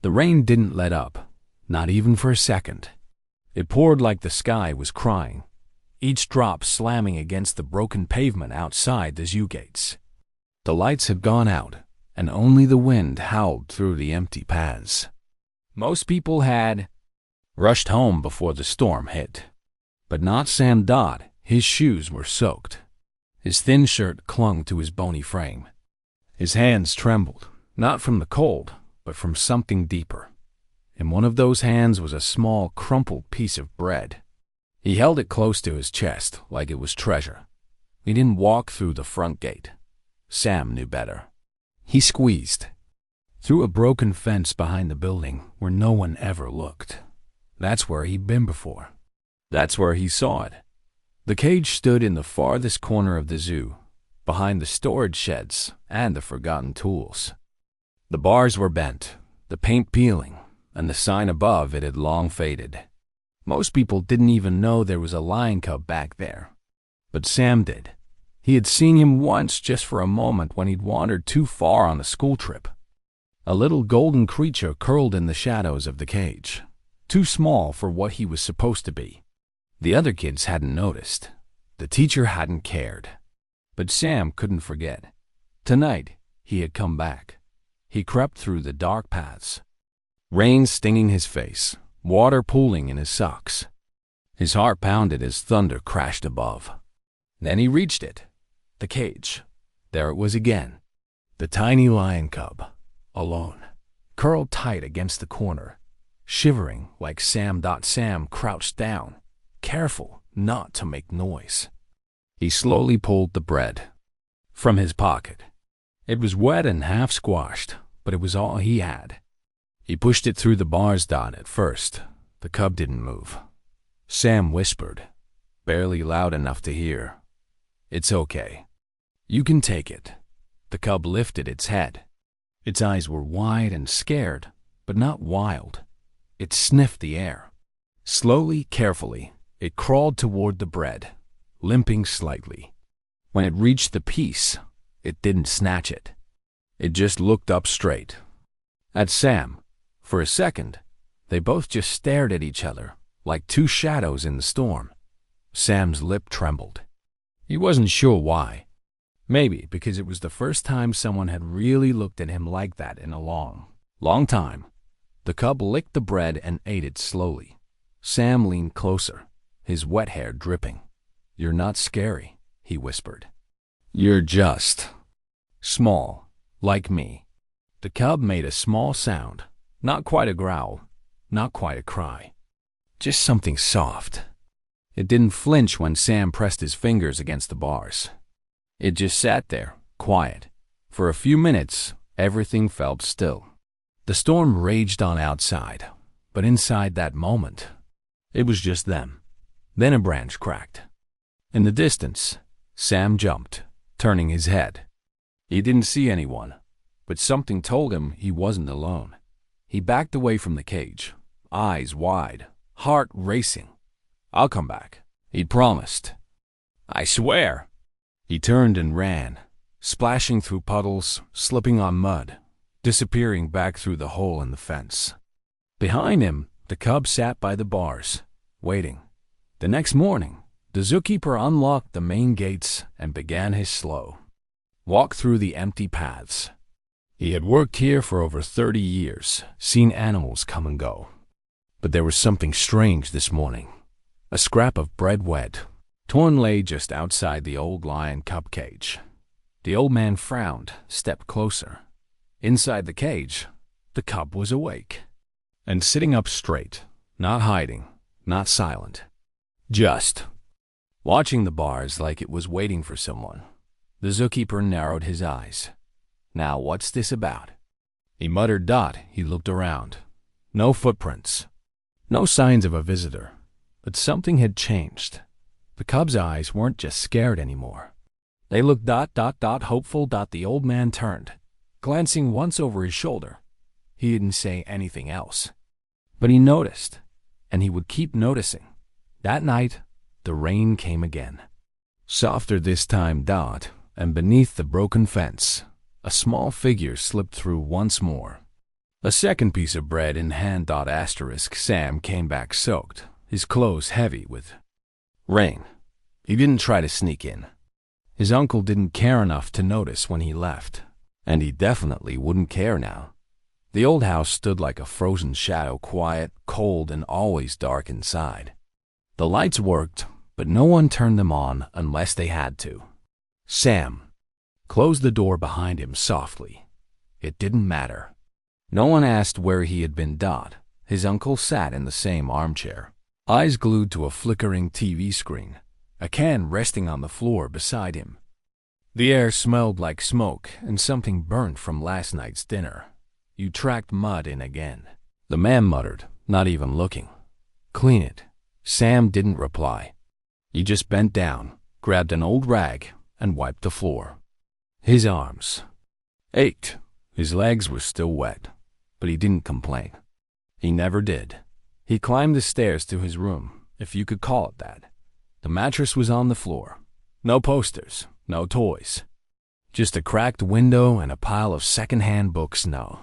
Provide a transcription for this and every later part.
The rain didn't let up, not even for a second. It poured like the sky was crying, each drop slamming against the broken pavement outside the zoo gates. The lights had gone out, and only the wind howled through the empty paths. Most people had rushed home before the storm hit. But not Sam Dodd. His shoes were soaked. His thin shirt clung to his bony frame. His hands trembled, not from the cold, but from something deeper. In one of those hands was a small, crumpled piece of bread. He held it close to his chest like it was treasure. He didn't walk through the front gate. Sam knew better. He squeezed through a broken fence behind the building where no one ever looked. That's where he'd been before. That's where he saw it. The cage stood in the farthest corner of the zoo, behind the storage sheds and the forgotten tools. The bars were bent, the paint peeling, and the sign above it had long faded. Most people didn't even know there was a lion cub back there. But Sam did. He had seen him once just for a moment when he'd wandered too far on a school trip. A little golden creature curled in the shadows of the cage, too small for what he was supposed to be. The other kids hadn't noticed. The teacher hadn't cared. But Sam couldn't forget. Tonight, he had come back. He crept through the dark paths. Rain stinging his face, water pooling in his socks. His heart pounded as thunder crashed above. Then he reached it. The cage. There it was again. The tiny lion cub, alone, curled tight against the corner, shivering like Sam. Sam crouched down, careful not to make noise. He slowly pulled the bread from his pocket. It was wet and half squashed, but it was all he had. He pushed it through the bars. At first, the cub didn't move. Sam whispered, barely loud enough to hear, "It's okay. You can take it." The cub lifted its head. Its eyes were wide and scared, but not wild. It sniffed the air. Slowly, carefully, it crawled toward the bread, limping slightly. When it reached the piece, it didn't snatch it. It just looked up straight at Sam. For a second, they both just stared at each other, like two shadows in the storm. Sam's lip trembled. He wasn't sure why. Maybe because it was the first time someone had really looked at him like that in a long, long time. The cub licked the bread and ate it slowly. Sam leaned closer, his wet hair dripping. "You're not scary," he whispered. "You're just small, like me." The cub made a small sound, not quite a growl, not quite a cry. Just something soft. It didn't flinch when Sam pressed his fingers against the bars. It just sat there, quiet. For a few minutes, everything felt still. The storm raged on outside, but inside that moment, it was just them. Then a branch cracked. In the distance, Sam jumped, turning his head. He didn't see anyone, but something told him he wasn't alone. He backed away from the cage, eyes wide, heart racing. "I'll come back," he'd promised. "I swear." He turned and ran, splashing through puddles, slipping on mud, disappearing back through the hole in the fence. Behind him, the cub sat by the bars, waiting. The next morning, the zookeeper unlocked the main gates and began his slow walk through the empty paths. He had worked here for over 30 years, seen animals come and go. But there was something strange this morning. A scrap of bread wet, torn lay just outside the old lion cub cage. The old man frowned, stepped closer. Inside the cage, the cub was awake and sitting up straight, not hiding, not silent, just watching the bars like it was waiting for someone. The zookeeper narrowed his eyes. "Now what's this about?" He muttered. He looked around. No footprints. No signs of a visitor. But something had changed. The cub's eyes weren't just scared anymore. They looked hopeful. The old man turned, glancing once over his shoulder. He didn't say anything else. But he noticed, and he would keep noticing. That night, the rain came again. Softer this time. And beneath the broken fence, a small figure slipped through once more. A second piece of bread in hand. Asterisk. Sam came back soaked, his clothes heavy with rain. He didn't try to sneak in. His uncle didn't care enough to notice when he left, and he definitely wouldn't care now. The old house stood like a frozen shadow, quiet, cold, and always dark inside. The lights worked, but no one turned them on unless they had to. Sam closed the door behind him softly. It didn't matter. No one asked where he had been. His uncle sat in the same armchair, eyes glued to a flickering TV screen, a can resting on the floor beside him. The air smelled like smoke and something burnt from last night's dinner. "You tracked mud in again," the man muttered, not even looking. "Clean it." Sam didn't reply. He just bent down, grabbed an old rag, and wiped the floor. His arms ached. His legs were still wet, but he didn't complain. He never did. He climbed the stairs to his room, if you could call it that. The mattress was on the floor. No posters, no toys. Just a cracked window and a pile of second-hand books no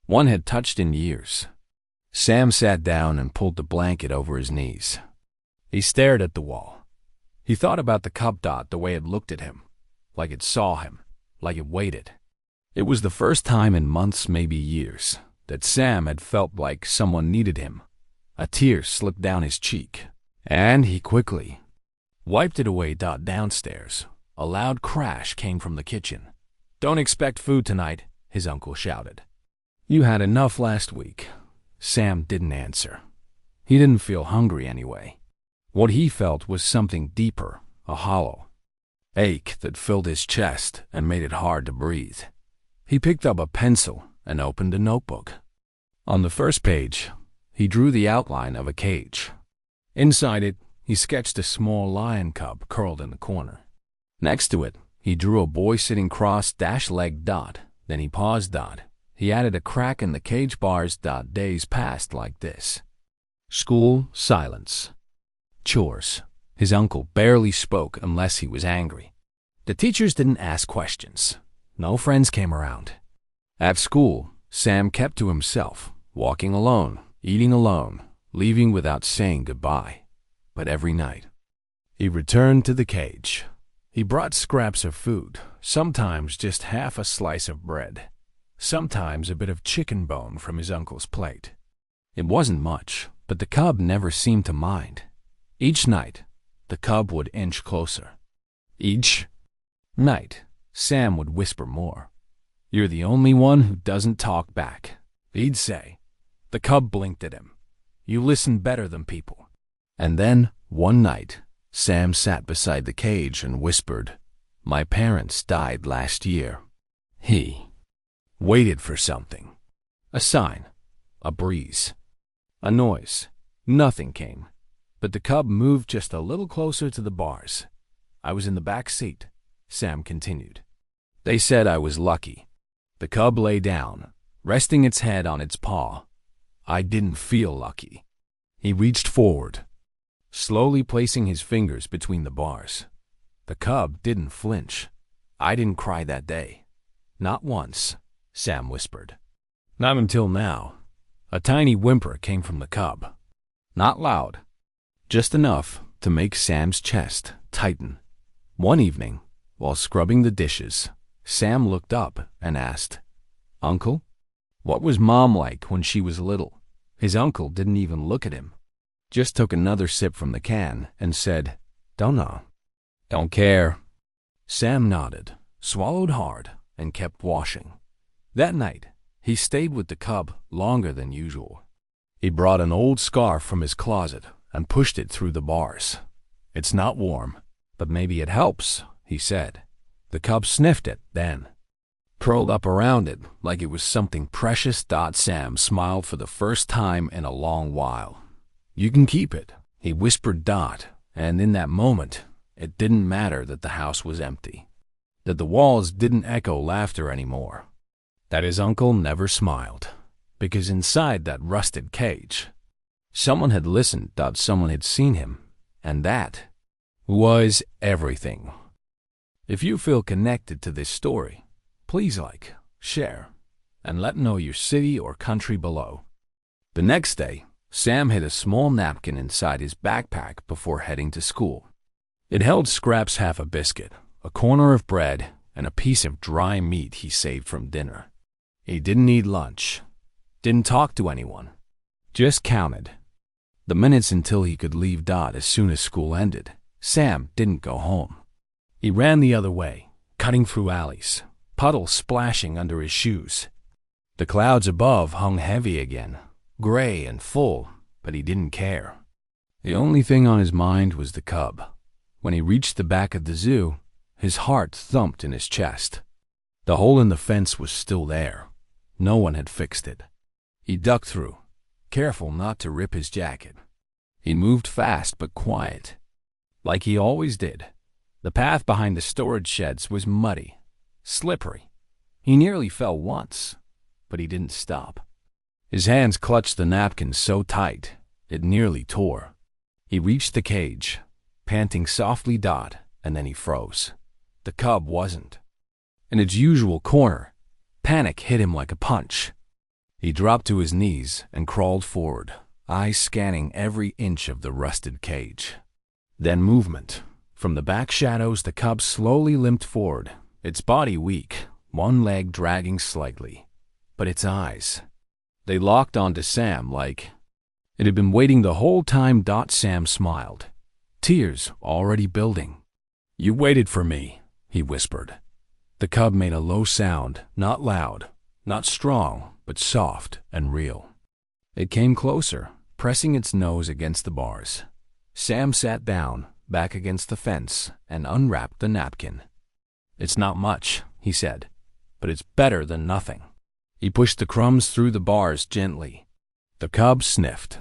one had touched in years. Sam sat down and pulled the blanket over his knees. He stared at the wall. He thought about the cub. The way it looked at him, like it saw him, like it waited. It was the first time in months, maybe years, that Sam had felt like someone needed him. A tear slipped down his cheek, and he quickly wiped it away. Downstairs, a loud crash came from the kitchen. "Don't expect food tonight," his uncle shouted. "You had enough last week." Sam didn't answer. He didn't feel hungry anyway. What he felt was something deeper, a hollow ache that filled his chest and made it hard to breathe. He picked up a pencil and opened a notebook. On the first page, he drew the outline of a cage. Inside it, he sketched a small lion cub curled in the corner. Next to it, he drew a boy sitting cross-legged. Then he paused. He added a crack in the cage bars. Days passed like this. School, silence. Chores. His uncle barely spoke unless he was angry. The teachers didn't ask questions. No friends came around. At school, Sam kept to himself, walking alone, eating alone, leaving without saying goodbye. But every night, he returned to the cage. He brought scraps of food, sometimes just half a slice of bread, sometimes a bit of chicken bone from his uncle's plate. It wasn't much, but the cub never seemed to mind. Each night, the cub would inch closer. Each night, Sam would whisper more. "You're the only one who doesn't talk back," he'd say. The cub blinked at him. "You listen better than people." And then, one night, Sam sat beside the cage and whispered, "My parents died last year." He waited for something. A sign, a breeze, a noise. Nothing came, but the cub moved just a little closer to the bars. "I was in the back seat," Sam continued. "They said I was lucky." The cub lay down, resting its head on its paw. "I didn't feel lucky." He reached forward, slowly placing his fingers between the bars. The cub didn't flinch. "I didn't cry that day. Not once," Sam whispered. "Not until now." A tiny whimper came from the cub. Not loud, just enough to make Sam's chest tighten. One evening, while scrubbing the dishes, Sam looked up and asked, "Uncle, what was Mom like when she was little?" His uncle didn't even look at him, just took another sip from the can and said, "Don't know. Don't care." Sam nodded, swallowed hard, and kept washing. That night, he stayed with the cub longer than usual. He brought an old scarf from his closet and pushed it through the bars. "It's not warm, but maybe it helps," he said. The cub sniffed it then, curled up around it like it was something precious. Sam smiled for the first time in a long while. "You can keep it," he whispered. And in that moment, it didn't matter that the house was empty, that the walls didn't echo laughter anymore, that his uncle never smiled, because inside that rusted cage, someone had listened. Someone had seen him, and that was everything. If you feel connected to this story, please like, share, and let know your city or country below. The next day, Sam hid a small napkin inside his backpack before heading to school. It held Scrap's half a biscuit, a corner of bread, and a piece of dry meat he saved from dinner. He didn't eat lunch, didn't talk to anyone, just counted the minutes until he could leave Dot as soon as school ended. Sam didn't go home. He ran the other way, cutting through alleys, puddles splashing under his shoes. The clouds above hung heavy again, gray and full, but he didn't care. The only thing on his mind was the cub. When he reached the back of the zoo, his heart thumped in his chest. The hole in the fence was still there. No one had fixed it. He ducked through, careful not to rip his jacket. He moved fast but quiet, like he always did. The path behind the storage sheds was muddy, slippery. He nearly fell once, but he didn't stop. His hands clutched the napkin so tight, it nearly tore. He reached the cage, panting softly Dot, and then he froze. The cub wasn't. In its usual corner, panic hit him like a punch. He dropped to his knees and crawled forward, eyes scanning every inch of the rusted cage. Then movement. From the back shadows, the cub slowly limped forward, its body weak, one leg dragging slightly. But its eyes, they locked onto Sam like it had been waiting the whole time. Sam smiled, tears already building. "You waited for me," he whispered. The cub made a low sound, not loud, not strong, but soft and real. It came closer, pressing its nose against the bars. Sam sat down, back against the fence, and unwrapped the napkin. "It's not much," he said, "but it's better than nothing." He pushed the crumbs through the bars gently. The cub sniffed,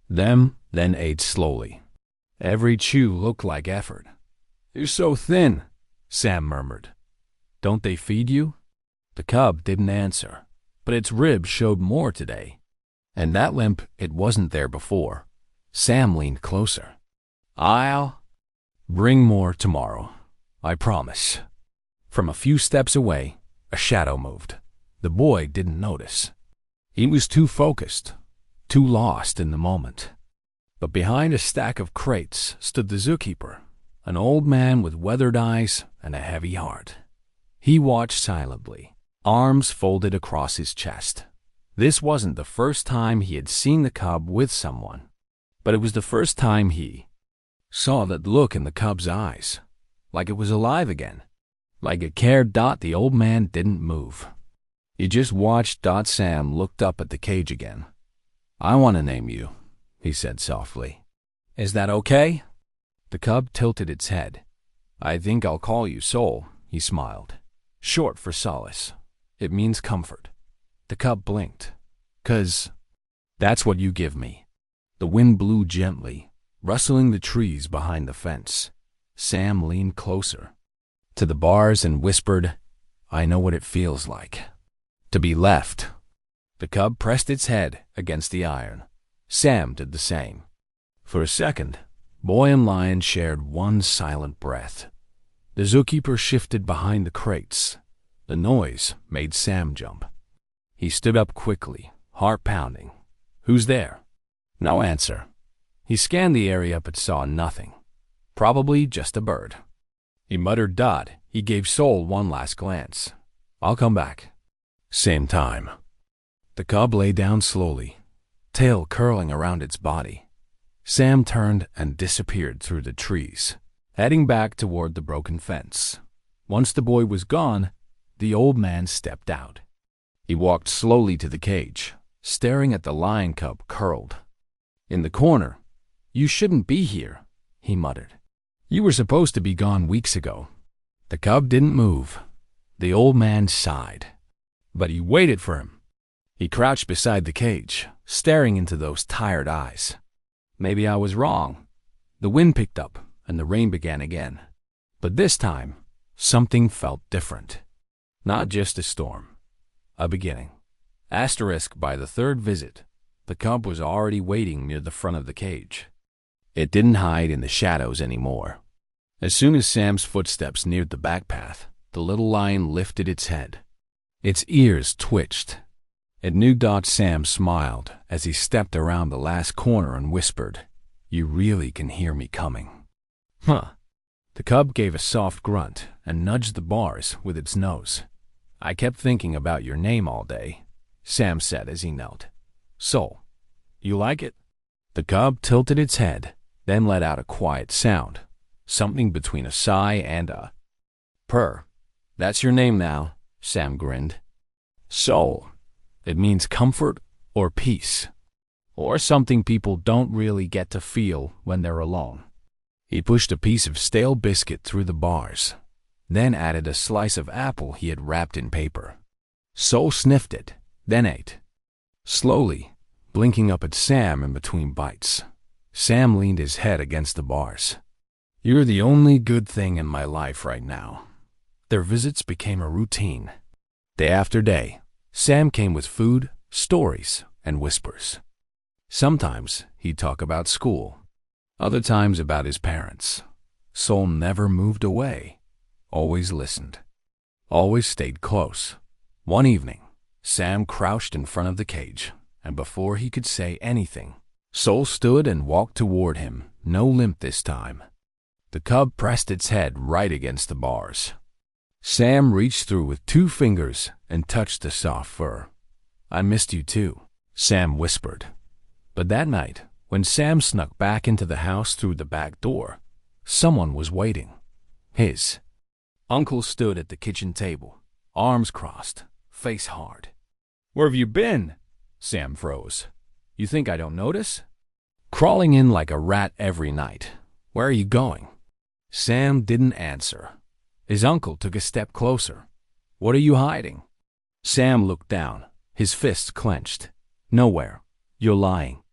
then ate slowly. Every chew looked like effort. "You're so thin," Sam murmured. "Don't they feed you?" The cub didn't answer, but its ribs showed more today. And that limp, it wasn't there before. Sam leaned closer. "I'll bring more tomorrow, I promise." From a few steps away, a shadow moved. The boy didn't notice. He was too focused, too lost in the moment. But behind a stack of crates stood the zookeeper, an old man with weathered eyes and a heavy heart. He watched silently, arms folded across his chest. This wasn't the first time he had seen the cub with someone, but it was the first time he saw that look in the cub's eyes, like it was alive again, like it cared. The old man didn't move. He just watched. Sam looked up at the cage again. "I want to name you," he said softly. "Is that okay?" The cub tilted its head. "I think I'll call you Soul," he smiled. "Short for solace. It means comfort." The cub blinked. "'Cause that's what you give me." The wind blew gently, rustling the trees behind the fence. Sam leaned closer to the bars and whispered, "I know what it feels like to be left." The cub pressed its head against the iron. Sam did the same. For a second, boy and lion shared one silent breath. The zookeeper shifted behind the crates. The noise made Sam jump. He stood up quickly, heart pounding. "Who's there?" No answer. He scanned the area but saw nothing. Probably just a bird. He muttered. He gave Soul one last glance. "I'll come back." Same time. The cub lay down slowly, tail curling around its body. Sam turned and disappeared through the trees, heading back toward the broken fence. Once the boy was gone, the old man stepped out. He walked slowly to the cage, staring at the lion cub curled in the corner. "You shouldn't be here," he muttered. "You were supposed to be gone weeks ago." The cub didn't move. The old man sighed. But he waited for him. He crouched beside the cage, staring into those tired eyes. "Maybe I was wrong." The wind picked up, and the rain began again. But this time, something felt different. Not just a storm. A beginning. Asterisk by the third visit, the cub was already waiting near the front of the cage. It didn't hide in the shadows anymore. As soon as Sam's footsteps neared the back path, the little lion lifted its head. Its ears twitched. It knew Dot. Sam smiled as he stepped around the last corner and whispered, "You really can hear me coming." Huh. The cub gave a soft grunt and nudged the bars with its nose. "I kept thinking about your name all day," Sam said as he knelt. "Soul, you like it?" The cub tilted its head, then let out a quiet sound, something between a sigh and a purr. "That's your name now," Sam grinned. "Soul. It means comfort or peace, or something people don't really get to feel when they're alone." He pushed a piece of stale biscuit through the bars, then added a slice of apple he had wrapped in paper. Soul sniffed it, then ate. Slowly, blinking up at Sam in between bites, Sam leaned his head against the bars. "You're the only good thing in my life right now." Their visits became a routine. Day after day, Sam came with food, stories, and whispers. Sometimes he'd talk about school, other times about his parents. Soul never moved away, always listened, always stayed close. One evening, Sam crouched in front of the cage, and before he could say anything, Soul stood and walked toward him, no limp this time. The cub pressed its head right against the bars. Sam reached through with 2 fingers and touched the soft fur. "I missed you too," Sam whispered. But that night, when Sam snuck back into the house through the back door, someone was waiting. His uncle stood at the kitchen table, arms crossed, face hard. "Where have you been?" Sam froze. "You think I don't notice?" "Crawling in like a rat every night. Where are you going?" Sam didn't answer. His uncle took a step closer. "What are you hiding?" Sam looked down, his fists clenched. "Nowhere. You're lying."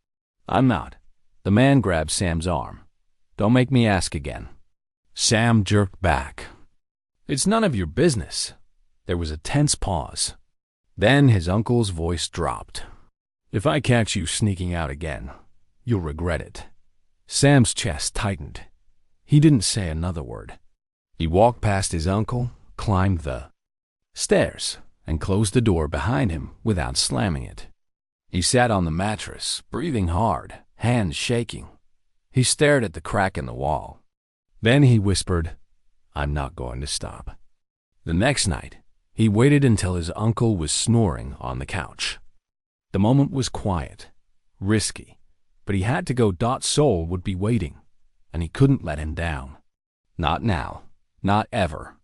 "I'm not." The man grabbed Sam's arm. "Don't make me ask again." Sam jerked back. "It's none of your business." There was a tense pause. Then his uncle's voice dropped. "If I catch you sneaking out again, you'll regret it." Sam's chest tightened. He didn't say another word. He walked past his uncle, climbed the stairs, and closed the door behind him without slamming it. He sat on the mattress, breathing hard, hands shaking. He stared at the crack in the wall. Then he whispered, "I'm not going to stop." The next night, he waited until his uncle was snoring on the couch. The moment was quiet, risky, but he had to go. Soul would be waiting, and he couldn't let him down. Not now, not ever.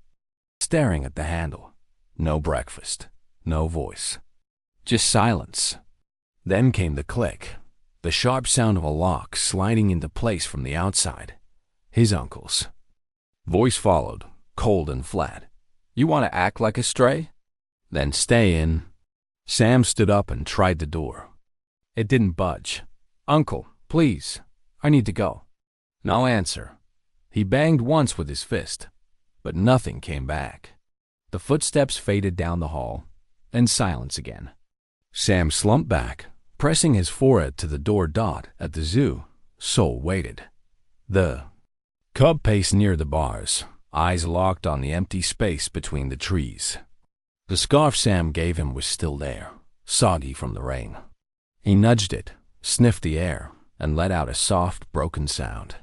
Staring at the handle. No breakfast, no voice. Just silence. Then came the click, the sharp sound of a lock sliding into place from the outside. His uncle's voice followed, cold and flat. "You want to act like a stray? Then stay in." Sam stood up and tried the door. It didn't budge. "Uncle, please, I need to go." No answer. He banged once with his fist, but nothing came back. The footsteps faded down the hall, and silence again. Sam slumped back, pressing his forehead to the door. At the zoo, Soul waited. The cub paced near the bars, eyes locked on the empty space between the trees. The scarf Sam gave him was still there, soggy from the rain. He nudged it, sniffed the air, and let out a soft, broken sound.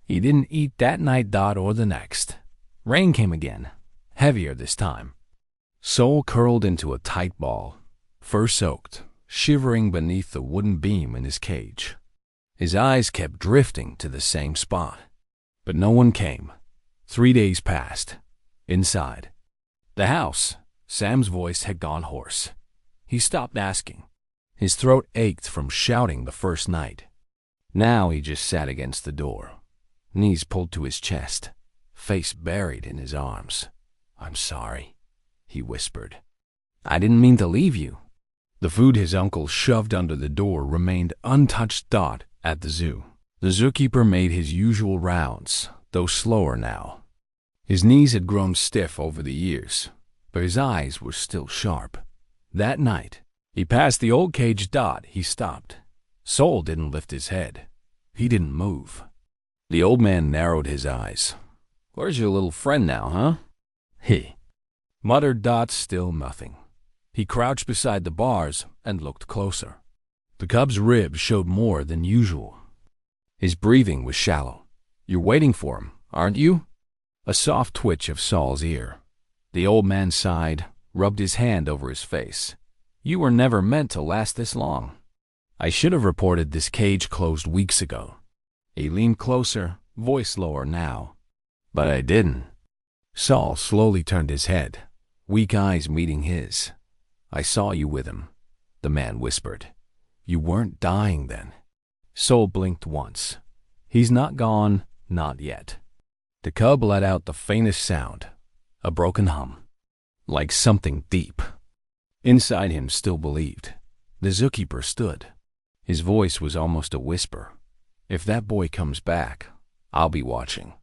He didn't eat that night. Or the next. Rain came again, heavier this time. Soul curled into a tight ball, fur-soaked, shivering beneath the wooden beam in his cage. His eyes kept drifting to the same spot. But no one came. 3 days passed. Inside the house, Sam's voice had gone hoarse. He stopped asking. His throat ached from shouting the first night. Now he just sat against the door, knees pulled to his chest, face buried in his arms. "I'm sorry," he whispered. "I didn't mean to leave you." The food his uncle shoved under the door remained untouched. At the zoo, the zookeeper made his usual rounds, though slower now. His knees had grown stiff over the years, but his eyes were still sharp. That night, he passed the old cage. He stopped. Soul didn't lift his head. He didn't move. The old man narrowed his eyes. "Where's your little friend now, huh?" He muttered. Still nothing. He crouched beside the bars and looked closer. The cub's ribs showed more than usual. His breathing was shallow. "You're waiting for him, aren't you?" A soft twitch of Saul's ear. The old man sighed, rubbed his hand over his face. "You were never meant to last this long. I should have reported this cage closed weeks ago." He leaned closer, voice lower now. "But I didn't." Saul slowly turned his head, weak eyes meeting his. "I saw you with him," the man whispered. "You weren't dying then." Saul blinked once. "He's not gone, not yet." The cub let out the faintest sound, a broken hum, like something deep. Inside him still believed. The zookeeper stood. His voice was almost a whisper. "If that boy comes back, I'll be watching."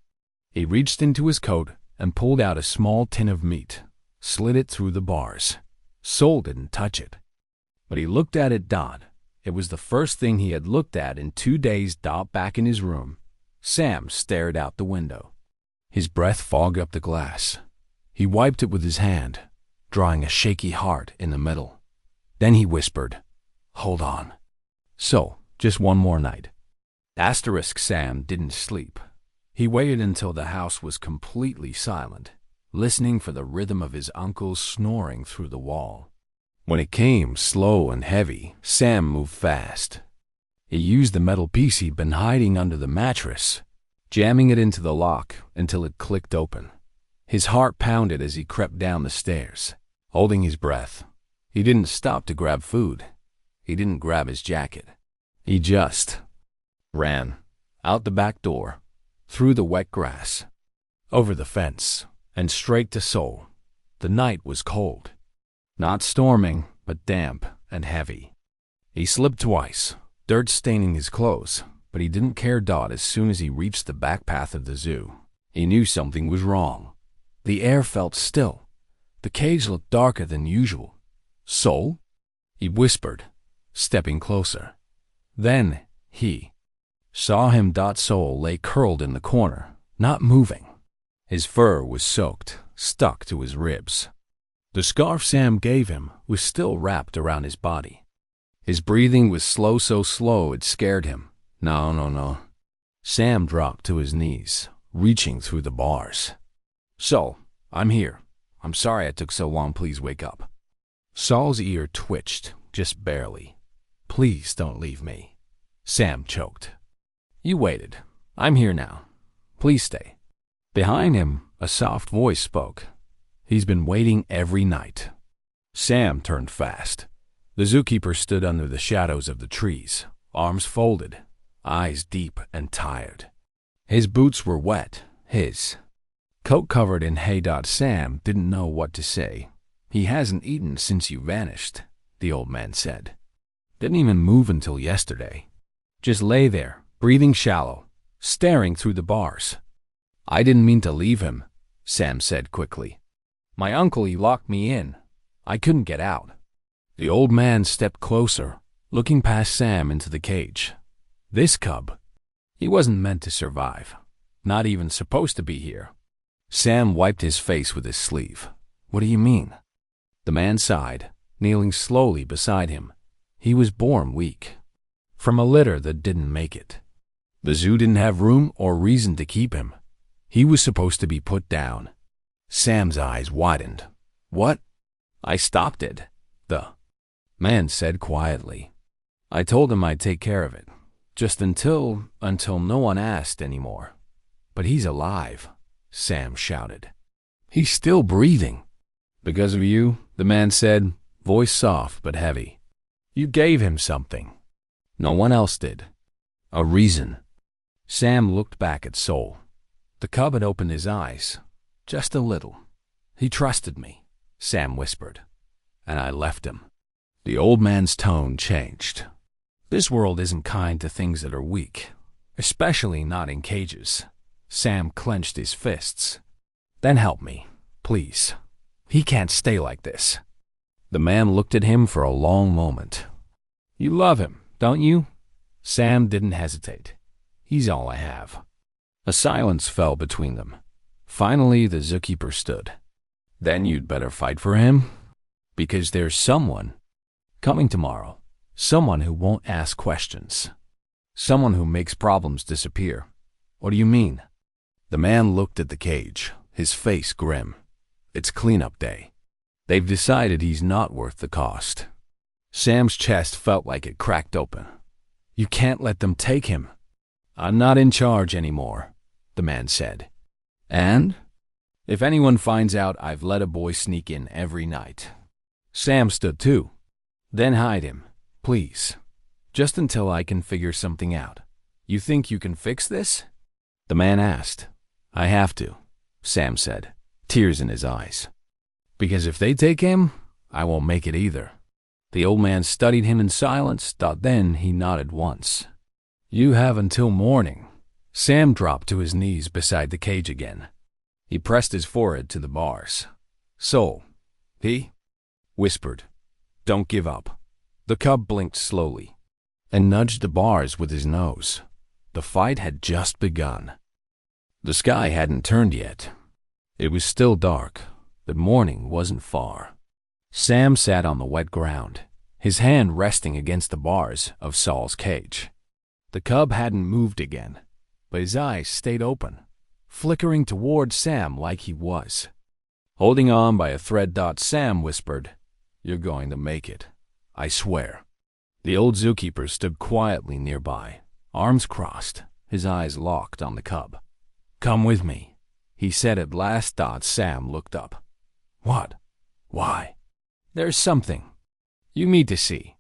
He reached into his coat and pulled out a small tin of meat, slid it through the bars. Saul didn't touch it, but he looked at it. It was the first thing he had looked at in 2 days. Back in his room, Sam stared out the window. His breath fogged up the glass. He wiped it with his hand, drawing a shaky heart in the middle. Then he whispered, "Hold on." "So, just one more night." Sam didn't sleep. He waited until the house was completely silent, listening for the rhythm of his uncle's snoring through the wall. When it came slow and heavy, Sam moved fast. He used the metal piece he'd been hiding under the mattress, jamming it into the lock until it clicked open. His heart pounded as he crept down the stairs, holding his breath. He didn't stop to grab food. He didn't grab his jacket. He just ran out the back door, through the wet grass, over the fence, and straight to Saul. The night was cold. Not storming, but damp and heavy. He slipped twice, dirt staining his clothes, but he didn't care. As soon as he reached the back path of the zoo, he knew something was wrong. The air felt still. The cage looked darker than usual. "Saul?" he whispered, stepping closer. Then he saw him. Saul lay curled in the corner, not moving. His fur was soaked, stuck to his ribs. The scarf Sam gave him was still wrapped around his body. His breathing was slow, so slow it scared him. No. Sam dropped to his knees, reaching through the bars. "Saul, I'm here. I'm sorry I took so long. Please wake up." Saul's ear twitched, just barely. "Please don't leave me." Sam choked. "You waited. I'm here now. Please stay." Behind him, a soft voice spoke. "He's been waiting every night." Sam turned fast. The zookeeper stood under the shadows of the trees, arms folded, eyes deep and tired. His boots were wet, his coat covered in hay. Sam didn't know what to say. "He hasn't eaten since you vanished," the old man said. "Didn't even move until yesterday. Just lay there, breathing shallow, staring through the bars." "I didn't mean to leave him," Sam said quickly. "My uncle, he locked me in. I couldn't get out." The old man stepped closer, looking past Sam into the cage. This cub, he wasn't meant to survive, not even supposed to be here. Sam wiped his face with his sleeve. "What do you mean?" The man sighed, kneeling slowly beside him. He was born weak, from a litter that didn't make it. The zoo didn't have room or reason to keep him. He was supposed to be put down. Sam's eyes widened. "What?" "I stopped it," the man said quietly. "I told him I'd take care of it, just until no one asked anymore. But he's alive," Sam shouted. "He's still breathing." "Because of you," the man said, voice soft but heavy. "You gave him something. No one else did. A reason." Sam looked back at Saul. The cub had opened his eyes, just a little. "He trusted me," Sam whispered, "and I left him." The old man's tone changed. "This world isn't kind to things that are weak, especially not in cages." Sam clenched his fists. "Then help me, please. He can't stay like this." The man looked at him for a long moment. "You love him, don't you?" Sam didn't hesitate. "He's all I have." A silence fell between them. Finally, the zookeeper stood. "Then you'd better fight for him?" Because there's someone coming tomorrow. Someone who won't ask questions. Someone who makes problems disappear. What do you mean? The man looked at the cage, his face grim. It's cleanup day. They've decided he's not worth the cost. Sam's chest felt like it cracked open. You can't let them take him. I'm not in charge anymore, the man said. And? If anyone finds out I've let a boy sneak in every night. Sam stood too. Then hide him, please. Just until I can figure something out. You think you can fix this? The man asked. I have to, Sam said, tears in his eyes. Because if they take him, I won't make it either. The old man studied him in silence, then he nodded once. You have until morning. Sam dropped to his knees beside the cage again. He pressed his forehead to the bars. So, he whispered, don't give up. The cub blinked slowly and nudged the bars with his nose. The fight had just begun. The sky hadn't turned yet. It was still dark, but morning wasn't far. Sam sat on the wet ground, his hand resting against the bars of Saul's cage. The cub hadn't moved again, but his eyes stayed open, flickering toward Sam like he was. Holding on by a thread, Sam whispered, You're going to make it, I swear. The old zookeeper stood quietly nearby, arms crossed, his eyes locked on the cub. Come with me, he said at last. Sam looked up. What? Why? There's something. You need to see.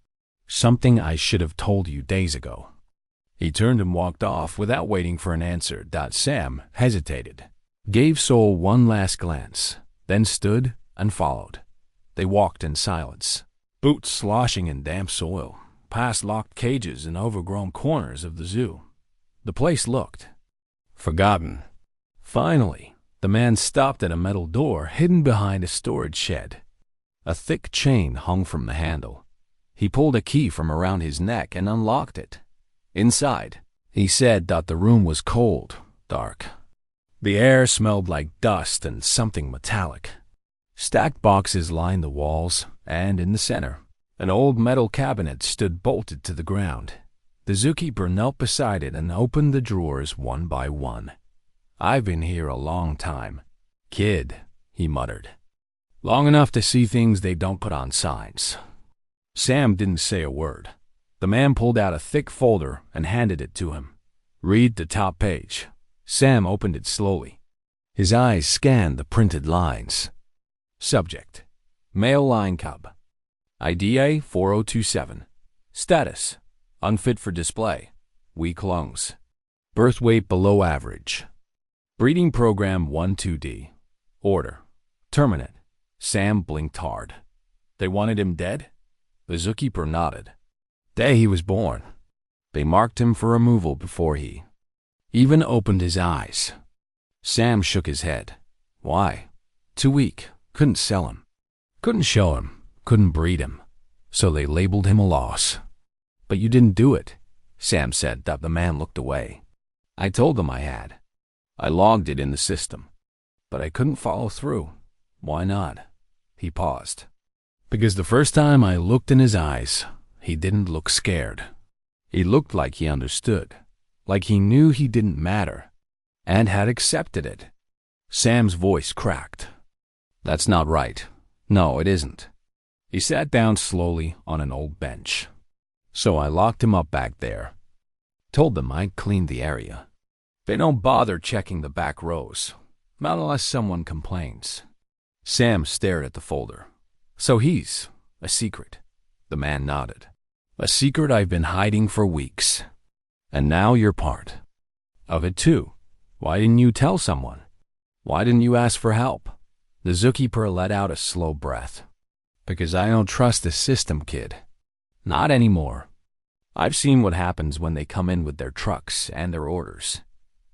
Something I should have told you days ago. He turned and walked off without waiting for an answer. Sam hesitated, gave Saul one last glance, then stood and followed. They walked in silence, boots sloshing in damp soil, past locked cages and overgrown corners of the zoo. The place looked forgotten. Finally, the man stopped at a metal door hidden behind a storage shed. A thick chain hung from the handle. He pulled a key from around his neck and unlocked it. Inside, he said that the room was cold, dark. The air smelled like dust and something metallic. Stacked boxes lined the walls, and in the center, an old metal cabinet stood bolted to the ground. The zookeeper knelt beside it and opened the drawers one by one. I've been here a long time. Kid, he muttered. Long enough to see things they don't put on signs. Sam didn't say a word. The man pulled out a thick folder and handed it to him. Read the top page. Sam opened it slowly. His eyes scanned the printed lines. Subject: Male Lion Cub. IDA 4027. Status: Unfit for display. Weak lungs. Birth weight below average. Breeding program 12D. Order: Terminate. Sam blinked hard. They wanted him dead? The zookeeper nodded. Day he was born. They marked him for removal before he even opened his eyes. Sam shook his head. Why? Too weak. Couldn't sell him. Couldn't show him. Couldn't breed him. So they labeled him a loss. But you didn't do it, Sam said. The man looked away. I told them I had. I logged it in the system. But I couldn't follow through. Why not? He paused. Because the first time I looked in his eyes, he didn't look scared. He looked like he understood, like he knew he didn't matter, and had accepted it. Sam's voice cracked. That's not right. No, it isn't. He sat down slowly on an old bench. So I locked him up back there. Told them I'd cleaned the area. They don't bother checking the back rows, not unless someone complains. Sam stared at the folder. So he's a secret. The man nodded. A secret I've been hiding for weeks. And now you're part of it too. Why didn't you tell someone? Why didn't you ask for help? The zookeeper let out a slow breath. Because I don't trust the system, kid. Not anymore. I've seen what happens when they come in with their trucks and their orders.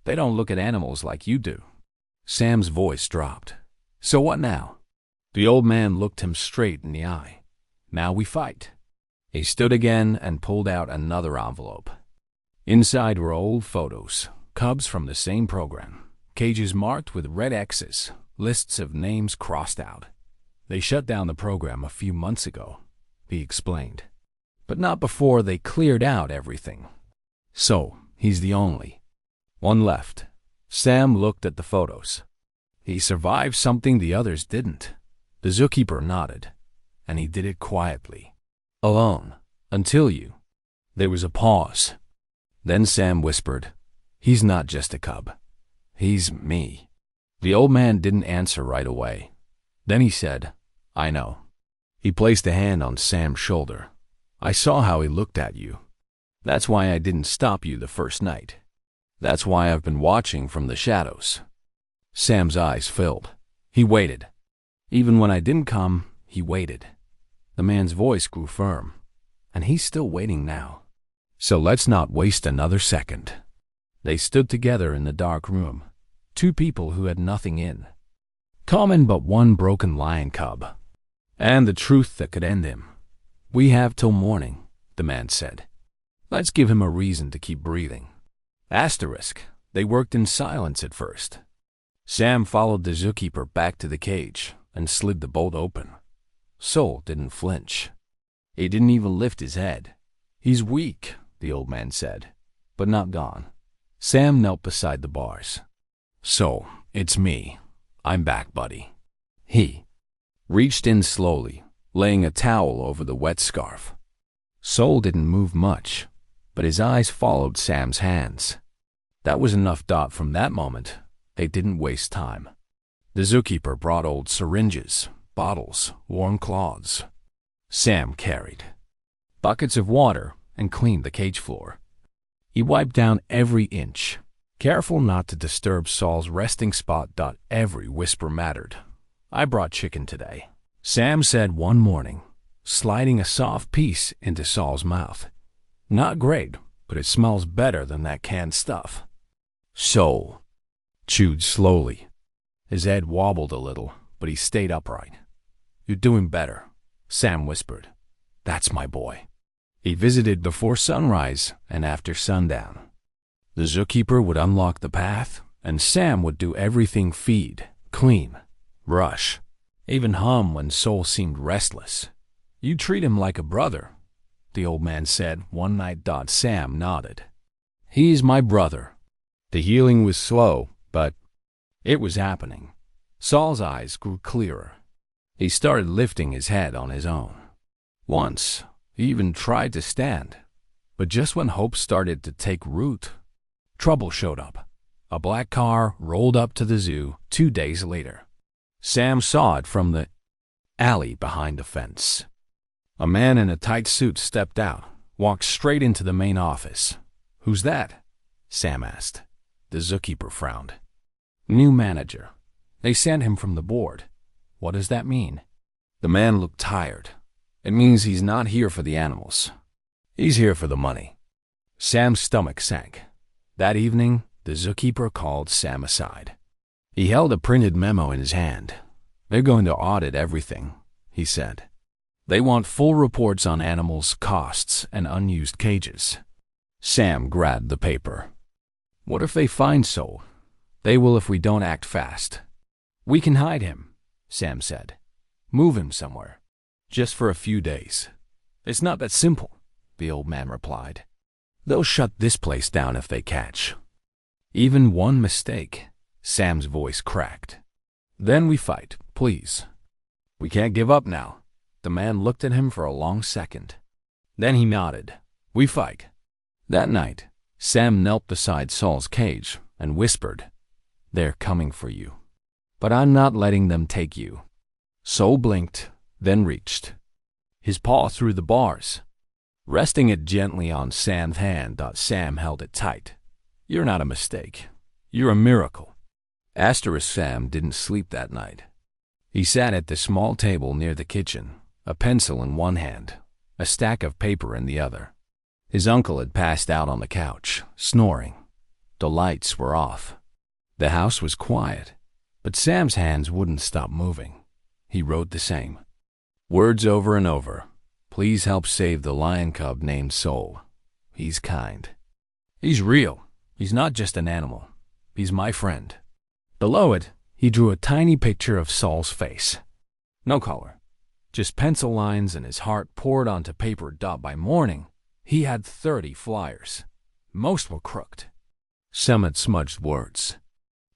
They don't look at animals like you do. Sam's voice dropped. So what now? The old man looked him straight in the eye. Now we fight. He stood again and pulled out another envelope. Inside were old photos, cubs from the same program, cages marked with red X's, lists of names crossed out. They shut down the program a few months ago, he explained. But not before they cleared out everything. So, he's the only one left. Sam looked at the photos. He survived something the others didn't. The zookeeper nodded, and he did it quietly. Alone, until you. There was a pause. Then Sam whispered, "He's not just a cub. He's me." The old man didn't answer right away. Then he said, "I know." He placed a hand on Sam's shoulder. "I saw how he looked at you. That's why I didn't stop you the first night. That's why I've been watching from the shadows." Sam's eyes filled. He waited. Even when I didn't come, he waited. The man's voice grew firm. And he's still waiting now. So let's not waste another second. They stood together in the dark room. Two people who had nothing in common but one broken lion cub. And the truth that could end him. "We have till morning," the man said. "Let's give him a reason to keep breathing." Asterisk. They worked in silence at first. Sam followed the zookeeper back to the cage and slid the bolt open. Soul didn't flinch. He didn't even lift his head. "He's weak," the old man said, "but not gone." Sam knelt beside the bars. "So, it's me. I'm back, buddy." He reached in slowly, laying a towel over the wet scarf. Soul didn't move much, but his eyes followed Sam's hands. That was enough. From that moment, they didn't waste time. The zookeeper brought old syringes, bottles, warm cloths. Sam carried buckets of water and cleaned the cage floor. He wiped down every inch, careful not to disturb Saul's resting spot. Every whisper mattered. "I brought chicken today," Sam said one morning, sliding a soft piece into Saul's mouth. "Not great, but it smells better than that canned stuff." Saul chewed slowly. His head wobbled a little, but he stayed upright. "You're doing better," Sam whispered. "That's my boy." He visited before sunrise and after sundown. The zookeeper would unlock the path, and Sam would do everything: feed, clean, brush, even hum when Soul seemed restless. "You treat him like a brother," the old man said one night. Sam nodded. "He's my brother." The healing was slow, but it was happening. Saul's eyes grew clearer. He started lifting his head on his own. Once, he even tried to stand. But just when hope started to take root, trouble showed up. A black car rolled up to the zoo 2 days later. Sam saw it from the alley behind the fence. A man in a tight suit stepped out, walked straight into the main office. "Who's that?" Sam asked. The zookeeper frowned. "New manager. They sent him from the board." "What does that mean?" The man looked tired. "It means he's not here for the animals. He's here for the money." Sam's stomach sank. That evening, the zookeeper called Sam aside. He held a printed memo in his hand. "They're going to audit everything," he said. "They want full reports on animals' costs and unused cages." Sam grabbed the paper. "What if they find Soul?" "They will if we don't act fast." "We can hide him," Sam said. "Move him somewhere. Just for a few days." "It's not that simple," the old man replied. "They'll shut this place down if they catch even one mistake." Sam's voice cracked. "Then we fight, please. We can't give up now." The man looked at him for a long second. Then he nodded. "We fight." That night, Sam knelt beside Saul's cage and whispered, "They're coming for you. But I'm not letting them take you." Soul blinked, then reached his paw through the bars, resting it gently on Sam's hand. Sam held it tight. "You're not a mistake. You're a miracle." Sam didn't sleep that night. He sat at the small table near the kitchen, a pencil in one hand, a stack of paper in the other. His uncle had passed out on the couch, snoring. The lights were off. The house was quiet, but Sam's hands wouldn't stop moving. He wrote the same words over and over. "Please help save the lion cub named Soul. He's kind. He's real. He's not just an animal. He's my friend." Below it, he drew a tiny picture of Saul's face. No color, just pencil lines, and his heart poured onto paper. By morning, he had 30 flyers. Most were crooked. Some had smudged words,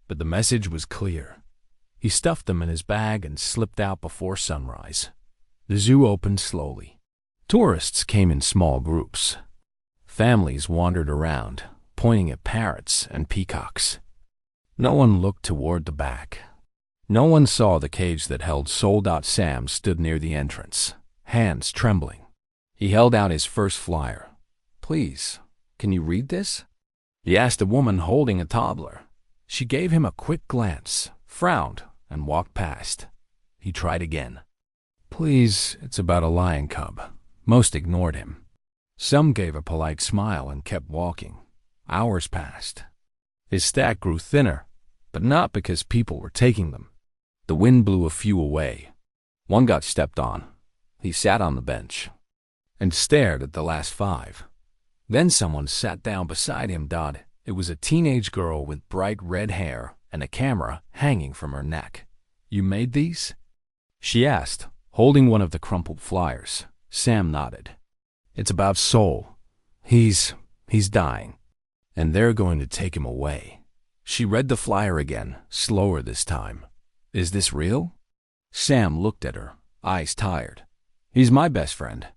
but the message was clear. He stuffed them in his bag and slipped out before sunrise. The zoo opened slowly. Tourists came in small groups. Families wandered around, pointing at parrots and peacocks. No one looked toward the back. No one saw the cage that held Soul. Sam stood near the entrance, hands trembling. He held out his first flyer. "Please, can you read this?" He asked a woman holding a toddler. She gave him a quick glance, frowned, and walked past. He tried again. "Please, it's about a lion cub." Most ignored him. Some gave a polite smile and kept walking. Hours passed. His stack grew thinner, but not because people were taking them. The wind blew a few away. One got stepped on. He sat on the bench and stared at the last 5. Then someone sat down beside him. It was a teenage girl with bright red hair and a camera hanging from her neck. "You made these?" she asked, holding one of the crumpled flyers. Sam nodded. "It's about Soul. He's dying, and they're going to take him away." She read the flyer again, slower this time. "Is this real?" Sam looked at her, eyes tired. "He's my best friend,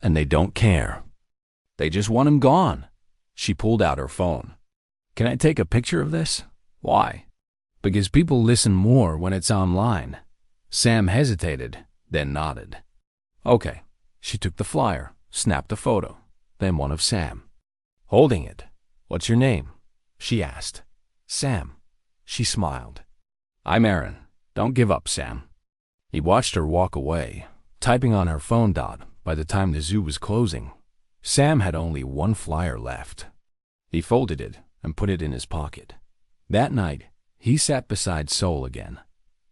and they don't care. They just want him gone." She pulled out her phone. "Can I take a picture of this?" "Why?" "Because people listen more when it's online." Sam hesitated, then nodded. "Okay." She took the flyer, snapped a photo, then one of Sam, holding it. "What's your name?" she asked. "Sam." She smiled. "I'm Aaron. Don't give up, Sam." He watched her walk away, typing on her phone. By the time the zoo was closing, Sam had only one flyer left. He folded it and put it in his pocket. That night, he sat beside Soul again.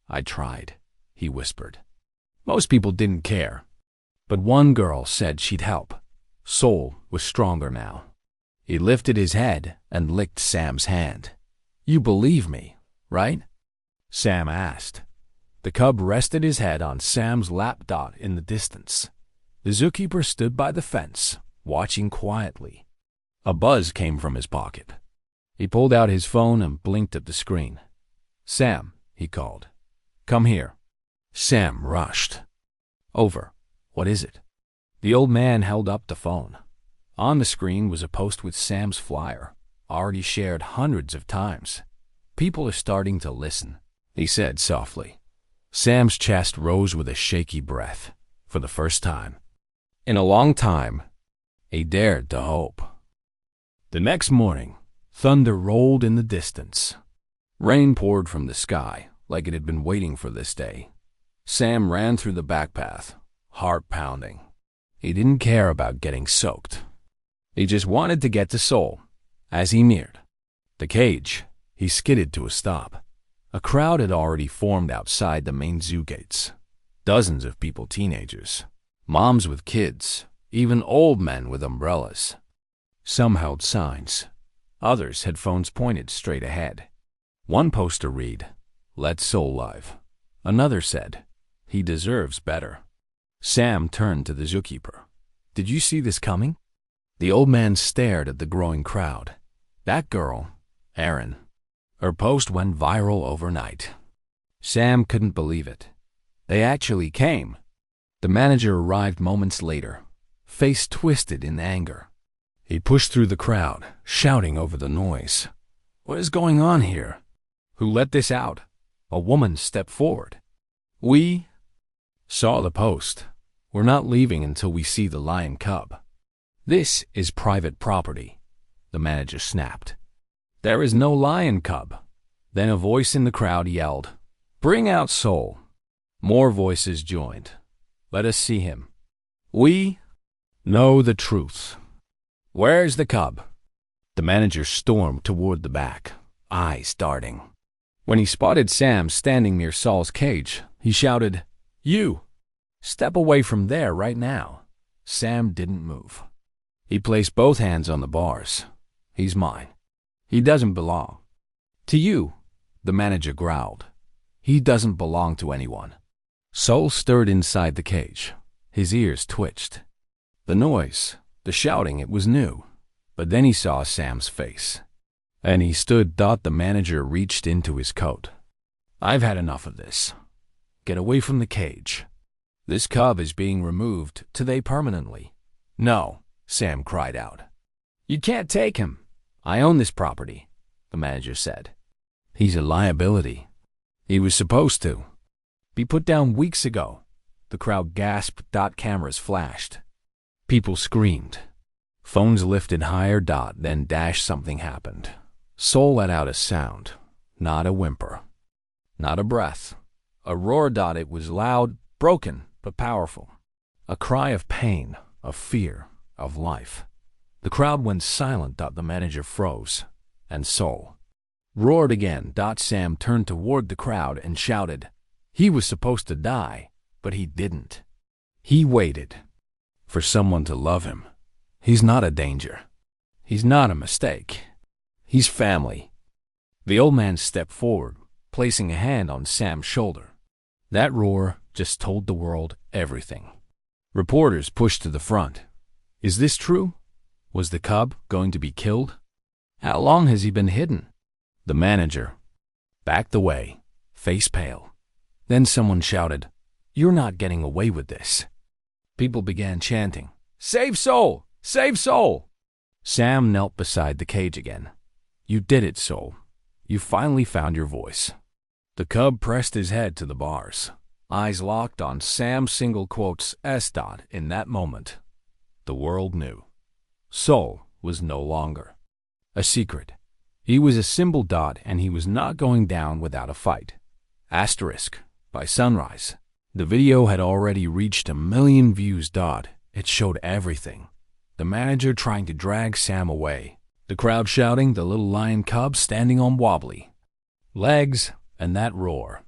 "I tried," he whispered. Most people didn't care, but one girl said she'd help. Soul was stronger now. He lifted his head and licked Sam's hand. "You believe me, right?" Sam asked. The cub rested his head on Sam's lap. In the distance, the zookeeper stood by the fence, watching quietly. A buzz came from his pocket. He pulled out his phone and blinked at the screen. "Sam," he called. "Come here." Sam rushed. "Over. What is it?" The old man held up the phone. On the screen was a post with Sam's flyer, already shared hundreds of times. "People are starting to listen," he said softly. Sam's chest rose with a shaky breath. For the first time in a long time, he dared to hope. The next morning, thunder rolled in the distance. Rain poured from the sky like it had been waiting for this day. Sam ran through the back path, heart pounding. He didn't care about getting soaked. He just wanted to get to Soul. As he neared the cage, he skidded to a stop. A crowd had already formed outside the main zoo gates. Dozens of people, teenagers, moms with kids, even old men with umbrellas. Some held signs. Others had phones pointed straight ahead. One poster read, "Let Soul live." Another said, "He deserves better." Sam turned to the zookeeper. "Did you see this coming?" The old man stared at the growing crowd. "That girl, Erin. Her post went viral overnight." Sam couldn't believe it. They actually came. The manager arrived moments later, face twisted in anger. He pushed through the crowd, shouting over the noise. "What is going on here? Who let this out?" A woman stepped forward. "We saw the post. We're not leaving until we see the lion cub." "This is private property," the manager snapped. "There is no lion cub." Then a voice in the crowd yelled, "Bring out Soul." More voices joined. "Let us see him. We know the truth. Where's the cub?" The manager stormed toward the back, eyes darting. When he spotted Sam standing near Saul's cage, he shouted, "You! Step away from there right now." Sam didn't move. He placed both hands on the bars. "He's mine. He doesn't belong to you," the manager growled. "He doesn't belong to anyone." Soul stirred inside the cage. His ears twitched. The noise, the shouting, it was new. But then he saw Sam's face. And he stood. The manager reached into his coat. I've had enough of this. Get away from the cage. This cub is being removed today permanently. No, Sam cried out. You can't take him. I own this property, the manager said. He's a liability. He was supposed to be put down weeks ago. The crowd gasped. Cameras flashed. People screamed. Phones lifted higher. Then something happened. Soul let out a sound. Not a whimper. Not a breath. A roar. It was loud, broken, but powerful. A cry of pain, of fear, of life. The crowd went silent. The manager froze. And Soul roared again. Sam turned toward the crowd and shouted. He was supposed to die, but he didn't. He waited for someone to love him. He's not a danger. He's not a mistake. He's family. The old man stepped forward, placing a hand on Sam's shoulder. That roar just told the world everything. Reporters pushed to the front. Is this true? Was the cub going to be killed? How long has he been hidden? The manager backed away, face pale. Then someone shouted, You're not getting away with this. People began chanting, Save Soul! Save Soul! Sam knelt beside the cage again. You did it, Soul. You finally found your voice. The cub pressed his head to the bars, eyes locked on Sam. Single quotes S. In that moment, the world knew. Soul was no longer a secret. He was a symbol. And he was not going down without a fight. Asterisk. By sunrise, the video had already reached 1 million views. It showed everything. The manager trying to drag Sam away. The crowd shouting, the little lion cub standing on wobbly legs, and that roar.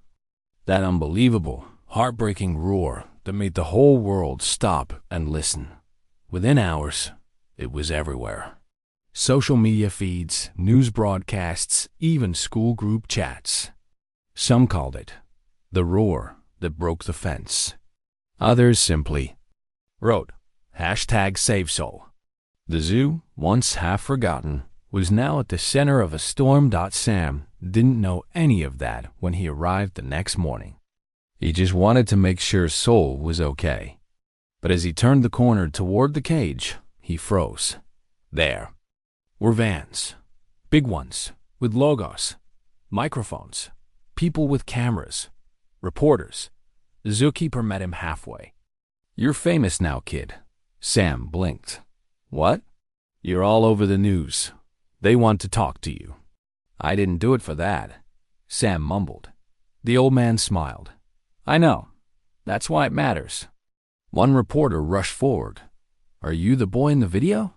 That unbelievable, heartbreaking roar that made the whole world stop and listen. Within hours, it was everywhere. Social media feeds, news broadcasts, even school group chats. Some called it the roar that broke the fence. Others simply wrote, #SaveSoul. The zoo, once half forgotten, was now at the center of a storm. Sam didn't know any of that when he arrived the next morning. He just wanted to make sure Soul was okay. But as he turned the corner toward the cage, he froze. There were vans, big ones, with logos, microphones, people with cameras, reporters. The zookeeper met him halfway. You're famous now, kid. Sam blinked. What? You're all over the news. They want to talk to you. I didn't do it for that, Sam mumbled. The old man smiled. I know. That's why it matters. One reporter rushed forward. Are you the boy in the video?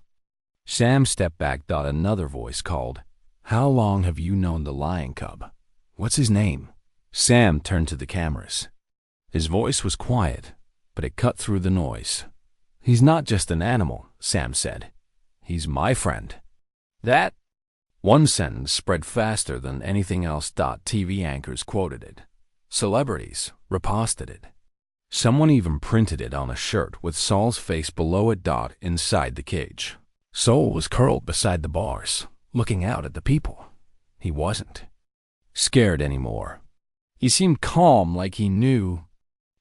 Sam stepped back. Another voice called. How long have you known the lion cub? What's his name? Sam turned to the cameras. His voice was quiet, but it cut through the noise. He's not just an animal, Sam said. He's my friend. That? One sentence spread faster than anything else. TV anchors quoted it. Celebrities reposted it. Someone even printed it on a shirt with Saul's face below it. Inside the cage, Soul was curled beside the bars, looking out at the people. He wasn't scared anymore. He seemed calm, like he knew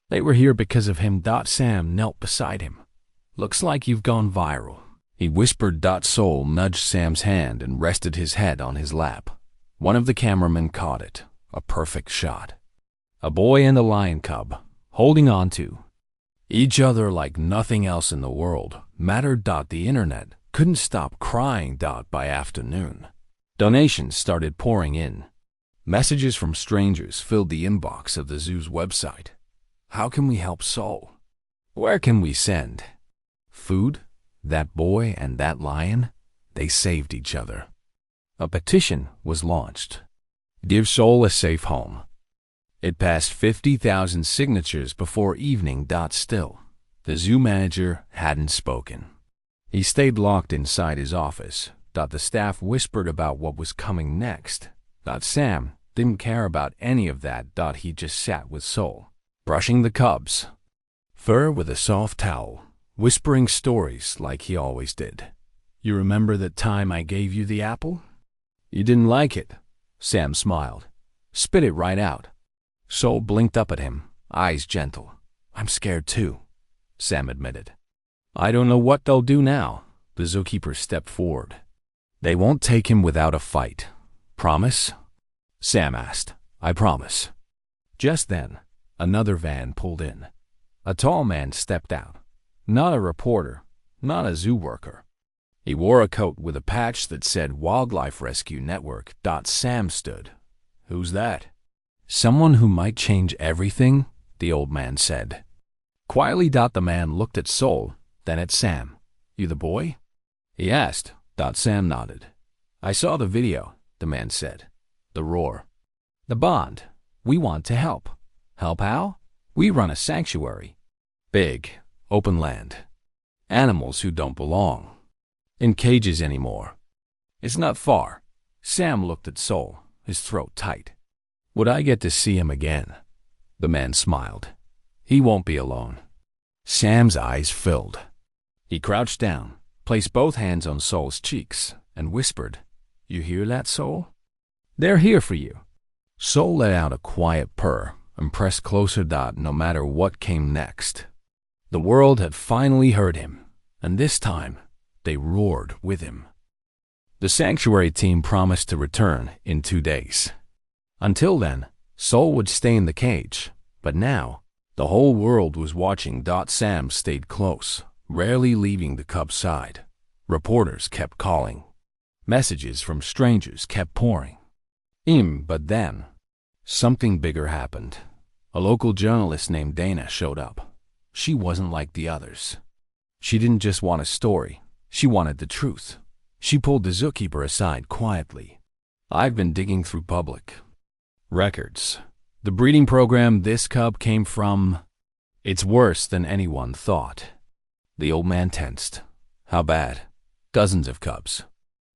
they were here because of him. Sam knelt beside him. Looks like you've gone viral, he whispered. Soul nudged Sam's hand and rested his head on his lap. One of the cameramen caught it. A perfect shot. A boy and a lion cub, holding on to each other like nothing else in the world mattered. The internet couldn't stop crying. By afternoon, donations started pouring in. Messages from strangers filled the inbox of the zoo's website. How can we help Soul? Where can we send food? That boy and that lion, they saved each other. A petition was launched. Give Soul a safe home. It passed 50,000 signatures before evening. Still, the zoo manager hadn't spoken. He stayed locked inside his office. The staff whispered about what was coming next. Sam didn't care about any of that. He just sat with Soul, brushing the cub's fur with a soft towel, whispering stories like he always did. "You remember that time I gave you the apple? You didn't like it." Sam smiled. "Spit it right out." Sol blinked up at him, eyes gentle. "I'm scared too," Sam admitted. "I don't know what they'll do now." The zookeeper stepped forward. "They won't take him without a fight. Promise?" Sam asked. "I promise." Just then, another van pulled in. A tall man stepped out. Not a reporter, not a zoo worker. He wore a coat with a patch that said Wildlife Rescue Network. Sam stood. "Who's that?" "Someone who might change everything," the old man said. Quietly, the man looked at Sol, then at Sam. "You the boy?" he asked. Sam nodded. "I saw the video," the man said. "The roar. The bond. We want to help." "Help how?" "We run a sanctuary. Big, open land. Animals who don't belong in cages anymore. It's not far." Sam looked at Sol, his throat tight. "Would I get to see him again?" The man smiled. "He won't be alone." Sam's eyes filled. He crouched down, placed both hands on Sol's cheeks, and whispered, "You hear that, Sol? They're here for you." Sol let out a quiet purr and pressed closer. No matter what came next, the world had finally heard him, and this time they roared with him. The sanctuary team promised to return in 2 days. Until then, Sol would stay in the cage, but now the whole world was watching. Sam stayed close, rarely leaving the cub's side. Reporters kept calling. Messages from strangers kept pouring. But then, something bigger happened. A local journalist named Dana showed up. She wasn't like the others. She didn't just want a story. She wanted the truth. She pulled the zookeeper aside quietly. "I've been digging through public records. The breeding program this cub came from, it's worse than anyone thought." The old man tensed. "How bad?" "Dozens of cubs.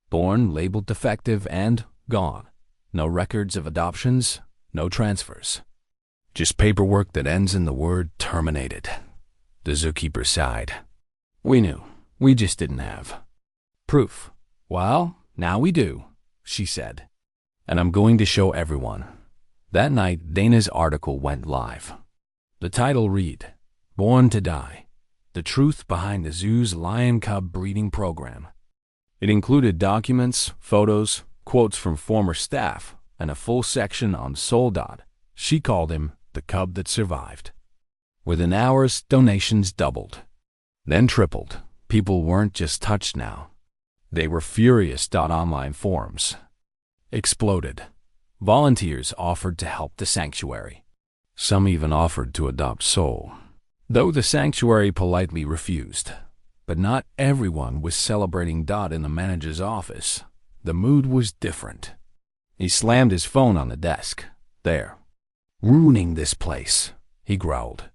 Born, labeled defective, and gone. No records of adoptions, no transfers. Just paperwork that ends in the word terminated." The zookeeper sighed. "We knew. We just didn't have proof." "Well, now we do," she said. "And I'm going to show everyone." That night, Dana's article went live. The title read, "Born to Die: The Truth Behind the Zoo's Lion Cub Breeding Program." It included documents, photos, quotes from former staff, and a full section on Sol. She called him the cub that survived. Within hours, donations doubled, then tripled. People weren't just touched now. They were furious. Online forums exploded. Volunteers offered to help the sanctuary. Some even offered to adopt Sol, though the sanctuary politely refused. But not everyone was celebrating. In the manager's office, the mood was different. He slammed his phone on the desk. "There. Ruining this place," he growled.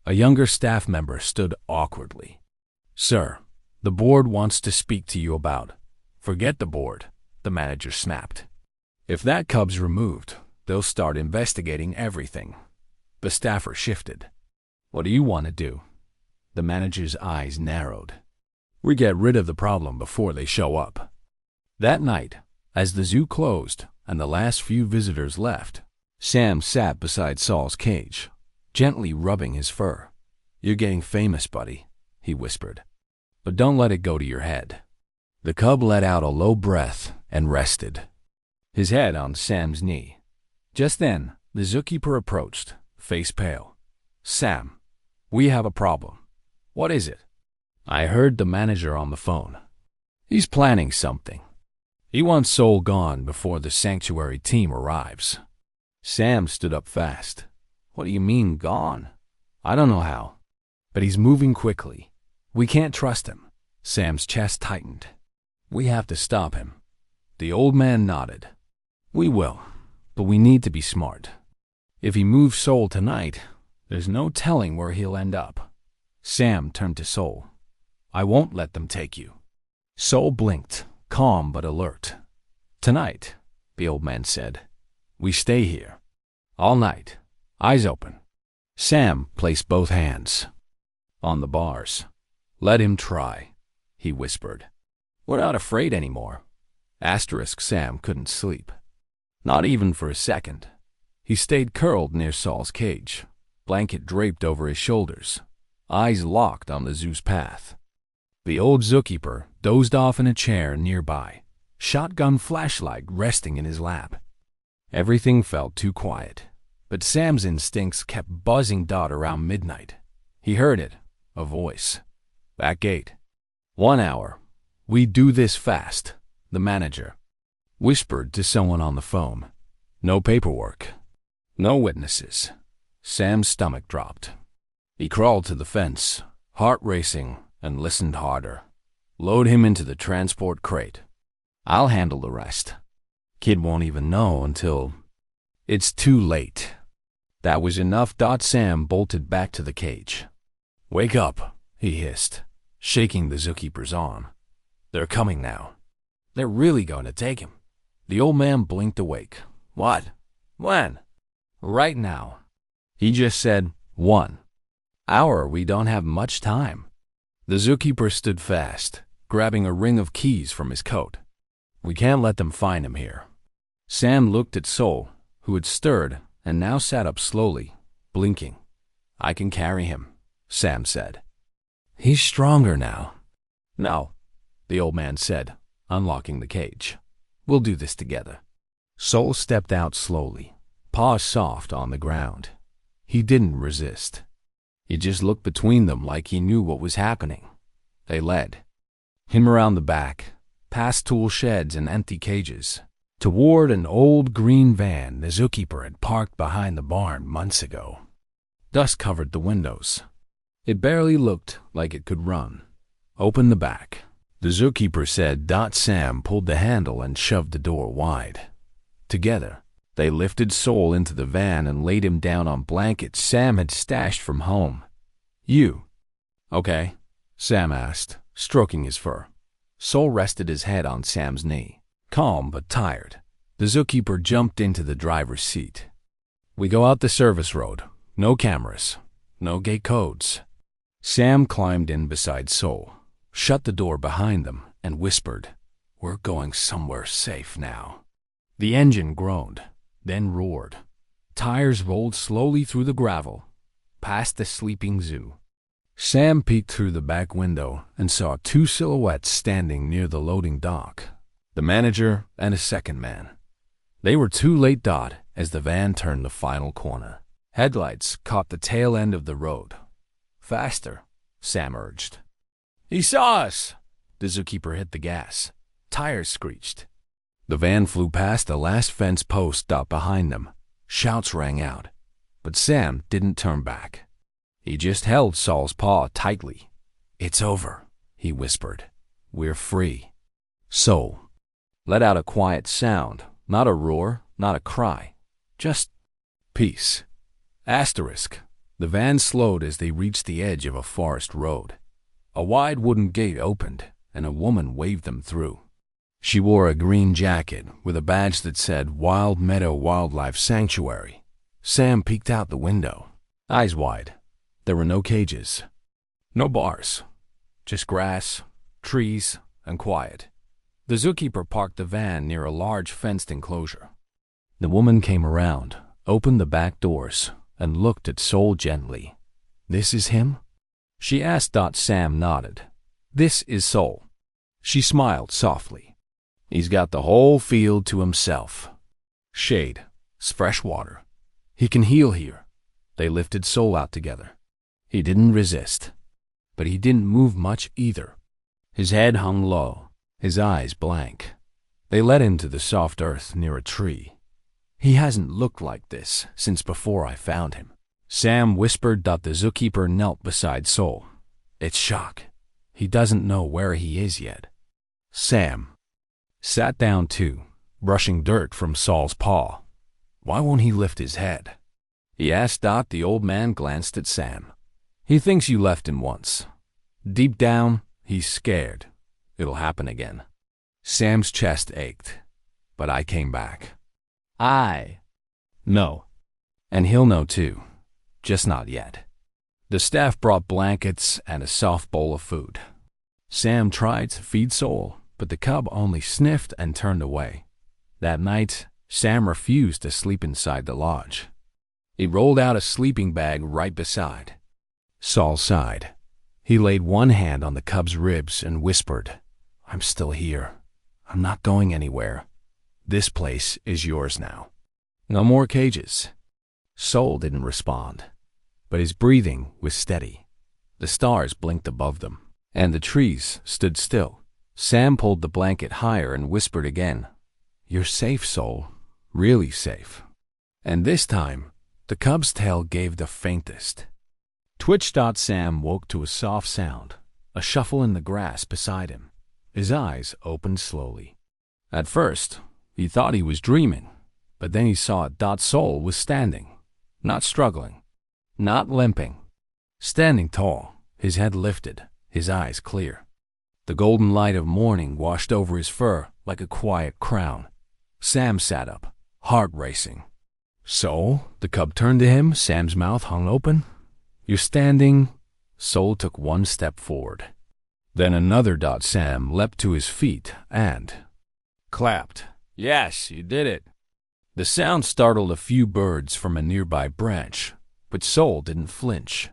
A younger staff member stood awkwardly. "Sir, the board wants to speak to you about." "Forget the board," the manager snapped. "If that cub's removed, they'll start investigating everything." The staffer shifted. "What do you want to do?" The manager's eyes narrowed. "We get rid of the problem before they show up." That night, as the zoo closed and the last few visitors left, Sam sat beside Sol's cage, gently rubbing his fur. "You're getting famous, buddy," he whispered. "But don't let it go to your head." The cub let out a low breath and rested, his head on Sam's knee. Just then, the zookeeper approached, face pale. "Sam, we have a problem." "What is it?" "I heard the manager on the phone. He's planning something. He wants Sol gone before the sanctuary team arrives." Sam stood up fast. "What do you mean, gone?" "I don't know how, but he's moving quickly. We can't trust him." Sam's chest tightened. "We have to stop him." The old man nodded. "We will, but we need to be smart. If he moves Sol tonight, there's no telling where he'll end up." Sam turned to Sol. "I won't let them take you." Sol blinked, calm but alert. "Tonight," the old man said, "we stay here. All night, eyes open. Sam placed both hands on the bars. Let him try, he whispered. We're not afraid anymore. Sam couldn't sleep. Not even for a second. He stayed curled near Saul's cage, blanket draped over his shoulders, eyes locked on the zoo's path. The old zookeeper dozed off in a chair nearby, shotgun flashlight resting in his lap. Everything felt too quiet, but Sam's instincts kept buzzing Dot around midnight. He heard it, a voice. Back gate. 1 hour. We do this fast, the manager whispered to someone on the phone. No paperwork. No witnesses. Sam's stomach dropped. He crawled to the fence, heart racing, and listened harder. Load him into the transport crate. I'll handle the rest. Kid won't even know until... It's too late. That was enough. Sam bolted back to the cage. Wake up, he hissed, shaking the zookeeper's arm. They're coming now. They're really going to take him. The old man blinked awake. What? When? Right now. He just said, 1 hour. We don't have much time. The zookeeper stood fast, grabbing a ring of keys from his coat. We can't let them find him here. Sam looked at Sol, who had stirred and now sat up slowly, blinking. I can carry him, Sam said. He's stronger now. No, the old man said, unlocking the cage. We'll do this together. Sol stepped out slowly, paws soft on the ground. He didn't resist. He just looked between them like he knew what was happening. They led him around the back, past tool sheds and empty cages, toward an old green van the zookeeper had parked behind the barn months ago. Dust covered the windows. It barely looked like it could run. Open the back, the zookeeper said. Sam pulled the handle and shoved the door wide. Together, they lifted Sol into the van and laid him down on blankets Sam had stashed from home. You okay? Sam asked, stroking his fur. Sol rested his head on Sam's knee, calm but tired. The zookeeper jumped into the driver's seat. We go out the service road. No cameras. No gate codes. Sam climbed in beside Sol, shut the door behind them, and whispered, We're going somewhere safe now. The engine groaned, then roared. Tires rolled slowly through the gravel, past the sleeping zoo. Sam peeked through the back window and saw 2 silhouettes standing near the loading dock, the manager and a second man. They were too late. As the van turned the final corner, headlights caught the tail end of the road. Faster, Sam urged. He saw us! The zookeeper hit the gas. Tires screeched. The van flew past the last fence post behind them. Shouts rang out, but Sam didn't turn back. He just held Sol's paw tightly. It's over, he whispered. We're free. Sol let out a quiet sound, not a roar, not a cry, just peace. The van slowed as they reached the edge of a forest road. A wide wooden gate opened, and a woman waved them through. She wore a green jacket with a badge that said Wild Meadow Wildlife Sanctuary. Sam peeked out the window, eyes wide. There were no cages, no bars, just grass, trees, and quiet. The zookeeper parked the van near a large fenced enclosure. The woman came around, opened the back doors, and looked at Sol gently. This is him? She asked. Sam nodded. This is Sol. She smiled softly. He's got the whole field to himself. Shade, fresh water. He can heal here. They lifted Sol out together. He didn't resist, but he didn't move much either. His head hung low, his eyes blank. They led him to the soft earth near a tree. He hasn't looked like this since before I found him, Sam whispered. The zookeeper knelt beside Sol. It's shock. He doesn't know where he is yet. Sam sat down too, brushing dirt from Sol's paw. Why won't he lift his head? He asked. The old man glanced at Sam. He thinks you left him once. Deep down, he's scared. It'll happen again. Sam's chest ached. But I came back. I know. And he'll know too. just not yet. The staff brought blankets and a soft bowl of food. Sam tried to feed Soul, but the cub only sniffed and turned away. That night, Sam refused to sleep inside the lodge. He rolled out a sleeping bag right beside. Saul sighed. He laid one hand on the cub's ribs and whispered, "I'm still here. I'm not going anywhere. This place is yours now. No more cages." Soul didn't respond, but his breathing was steady. The stars blinked above them, and the trees stood still. Sam pulled the blanket higher and whispered again, "You're safe, Soul. Really safe." And this time, the cub's tail gave the faintest. Twitch. Sam woke to a soft sound, a shuffle in the grass beside him. His eyes opened slowly. At first, he thought he was dreaming, but then he saw Soul was standing, not struggling, not limping. Standing tall, his head lifted, his eyes clear. The golden light of morning washed over his fur like a quiet crown. Sam sat up, heart racing. "Soul?" The cub turned to him, Sam's mouth hung open. "You're standing." Soul took one step forward. Then another. Sam leapt to his feet and clapped. "Yes, you did it." The sound startled a few birds from a nearby branch, but Soul didn't flinch.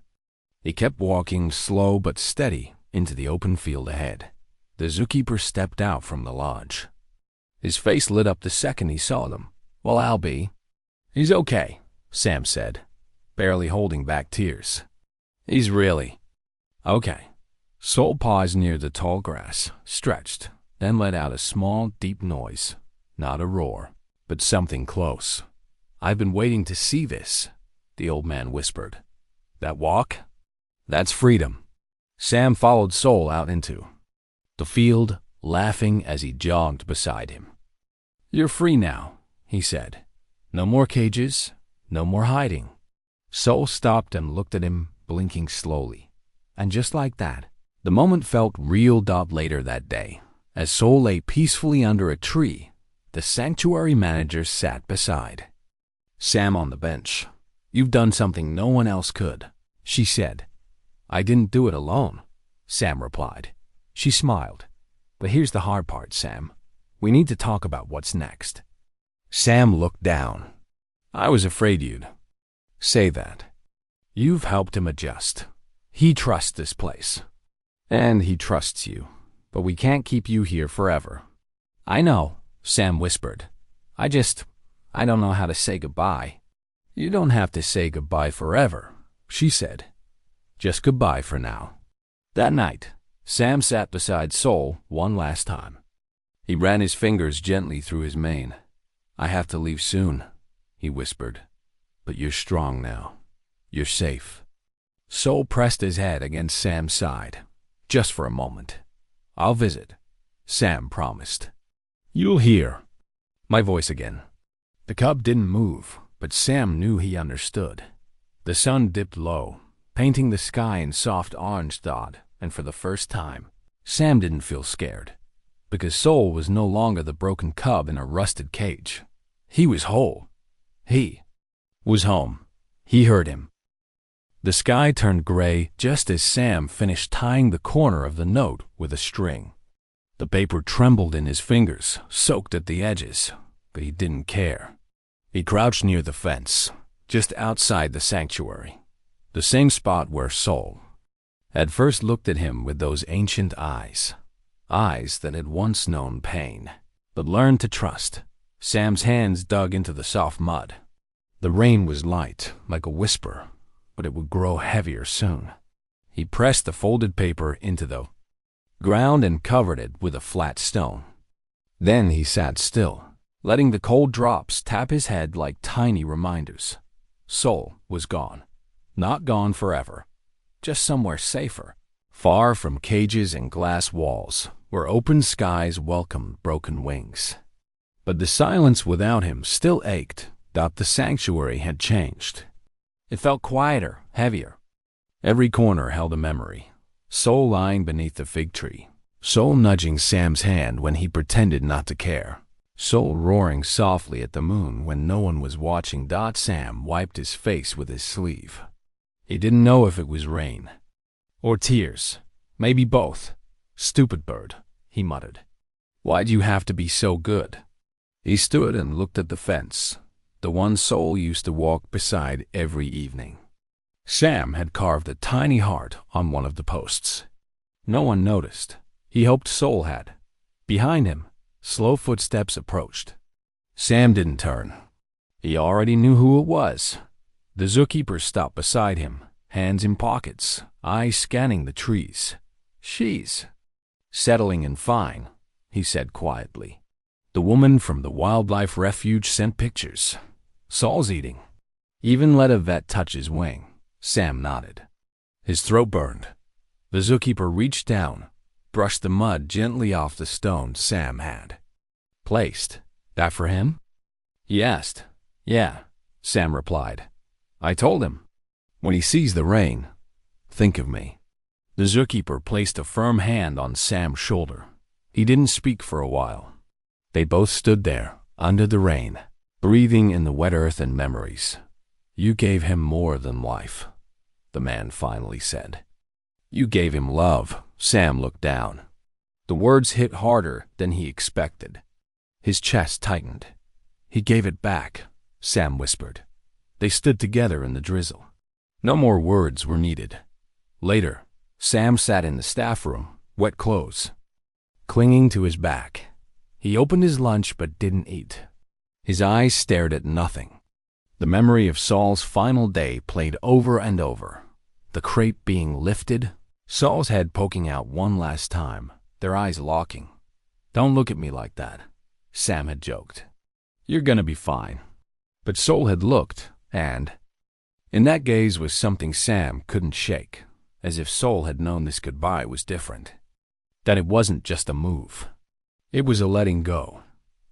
He kept walking slow but steady into the open field ahead. The zookeeper stepped out from the lodge. His face lit up the second he saw them. "Well, I'll be." "He's okay," Sam said, barely holding back tears. "He's really okay." Soul paused near the tall grass, stretched, then let out a small, deep noise. Not a roar, but something close. "I've been waiting to see this," the old man whispered. "That walk? That's freedom." Sam followed Soul out into the field, laughing as he jogged beside him. "You're free now," he said. "No more cages, no more hiding." Soul stopped and looked at him, blinking slowly. And just like that, the moment felt real. Later that day, as Soul lay peacefully under a tree, the sanctuary manager sat beside Sam on the bench. "You've done something no one else could," she said. "I didn't do it alone," Sam replied. She smiled. "But here's the hard part, Sam. We need to talk about what's next." Sam looked down. "I was afraid you'd say that. You've helped him adjust. He trusts this place. And he trusts you. But we can't keep you here forever." "I know," Sam whispered. I don't know how to say goodbye." "You don't have to say goodbye forever," she said. "Just goodbye for now." That night, Sam sat beside Soul one last time. He ran his fingers gently through his mane. "I have to leave soon," he whispered. "But you're strong now. You're safe." Soul pressed his head against Sam's side. "Just for a moment. I'll visit," Sam promised. "You'll hear my voice again." The cub didn't move, but Sam knew he understood. The sun dipped low, painting the sky in soft orange and for the first time, Sam didn't feel scared, because Soul was no longer the broken cub in a rusted cage. He was whole. He was home. He heard him. The sky turned gray just as Sam finished tying the corner of the note with a string. The paper trembled in his fingers, soaked at the edges, but he didn't care. He crouched near the fence, just outside the sanctuary, the same spot where Soul had first looked at him with those ancient eyes that had once known pain, but learned to trust. Sam's hands dug into the soft mud. The rain was light, like a whisper, but it would grow heavier soon. He pressed the folded paper into the ground and covered it with a flat stone. Then he sat still, letting the cold drops tap his head like tiny reminders. Soul was gone. Not gone forever. Just somewhere safer, far from cages and glass walls, where open skies welcomed broken wings. But the silence without him still ached. The sanctuary had changed. It felt quieter, heavier. Every corner held a memory. Soul lying beneath the fig tree. Soul nudging Sam's hand when he pretended not to care. Soul roaring softly at the moon when no one was watching. Sam wiped his face with his sleeve. He didn't know if it was rain or tears, maybe both. "Stupid bird," he muttered. "Why'd you have to be so good?" He stood and looked at the fence, the one Sol used to walk beside every evening. Sam had carved a tiny heart on one of the posts. No one noticed. He hoped Sol had. Behind him, slow footsteps approached. Sam didn't turn. He already knew who it was. The zookeeper stopped beside him, hands in pockets, eyes scanning the trees. "She's settling in fine," he said quietly. The woman from the wildlife refuge sent pictures. "Sol's eating. Even let a vet touch his wing." Sam nodded. His throat burned. The zookeeper reached down, brushed the mud gently off the stone Sam had placed. "That for him?" he asked. "Yeah," Sam replied. "I told him. When he sees the rain, think of me." The zookeeper placed a firm hand on Sam's shoulder. He didn't speak for a while. They both stood there, under the rain, breathing in the wet earth and memories. "You gave him more than life," the man finally said. "You gave him love." Sam looked down. The words hit harder than he expected. His chest tightened. "He gave it back," Sam whispered. They stood together in the drizzle. No more words were needed. Later, Sam sat in the staff room, wet clothes, clinging to his back. He opened his lunch but didn't eat. His eyes stared at nothing. The memory of Sol's final day played over and over. The crepe being lifted, Sol's head poking out one last time, their eyes locking. "Don't look at me like that," Sam had joked. "You're gonna be fine." But Sol had looked, and in that gaze was something Sam couldn't shake, as if Sol had known this goodbye was different. That it wasn't just a move. It was a letting go.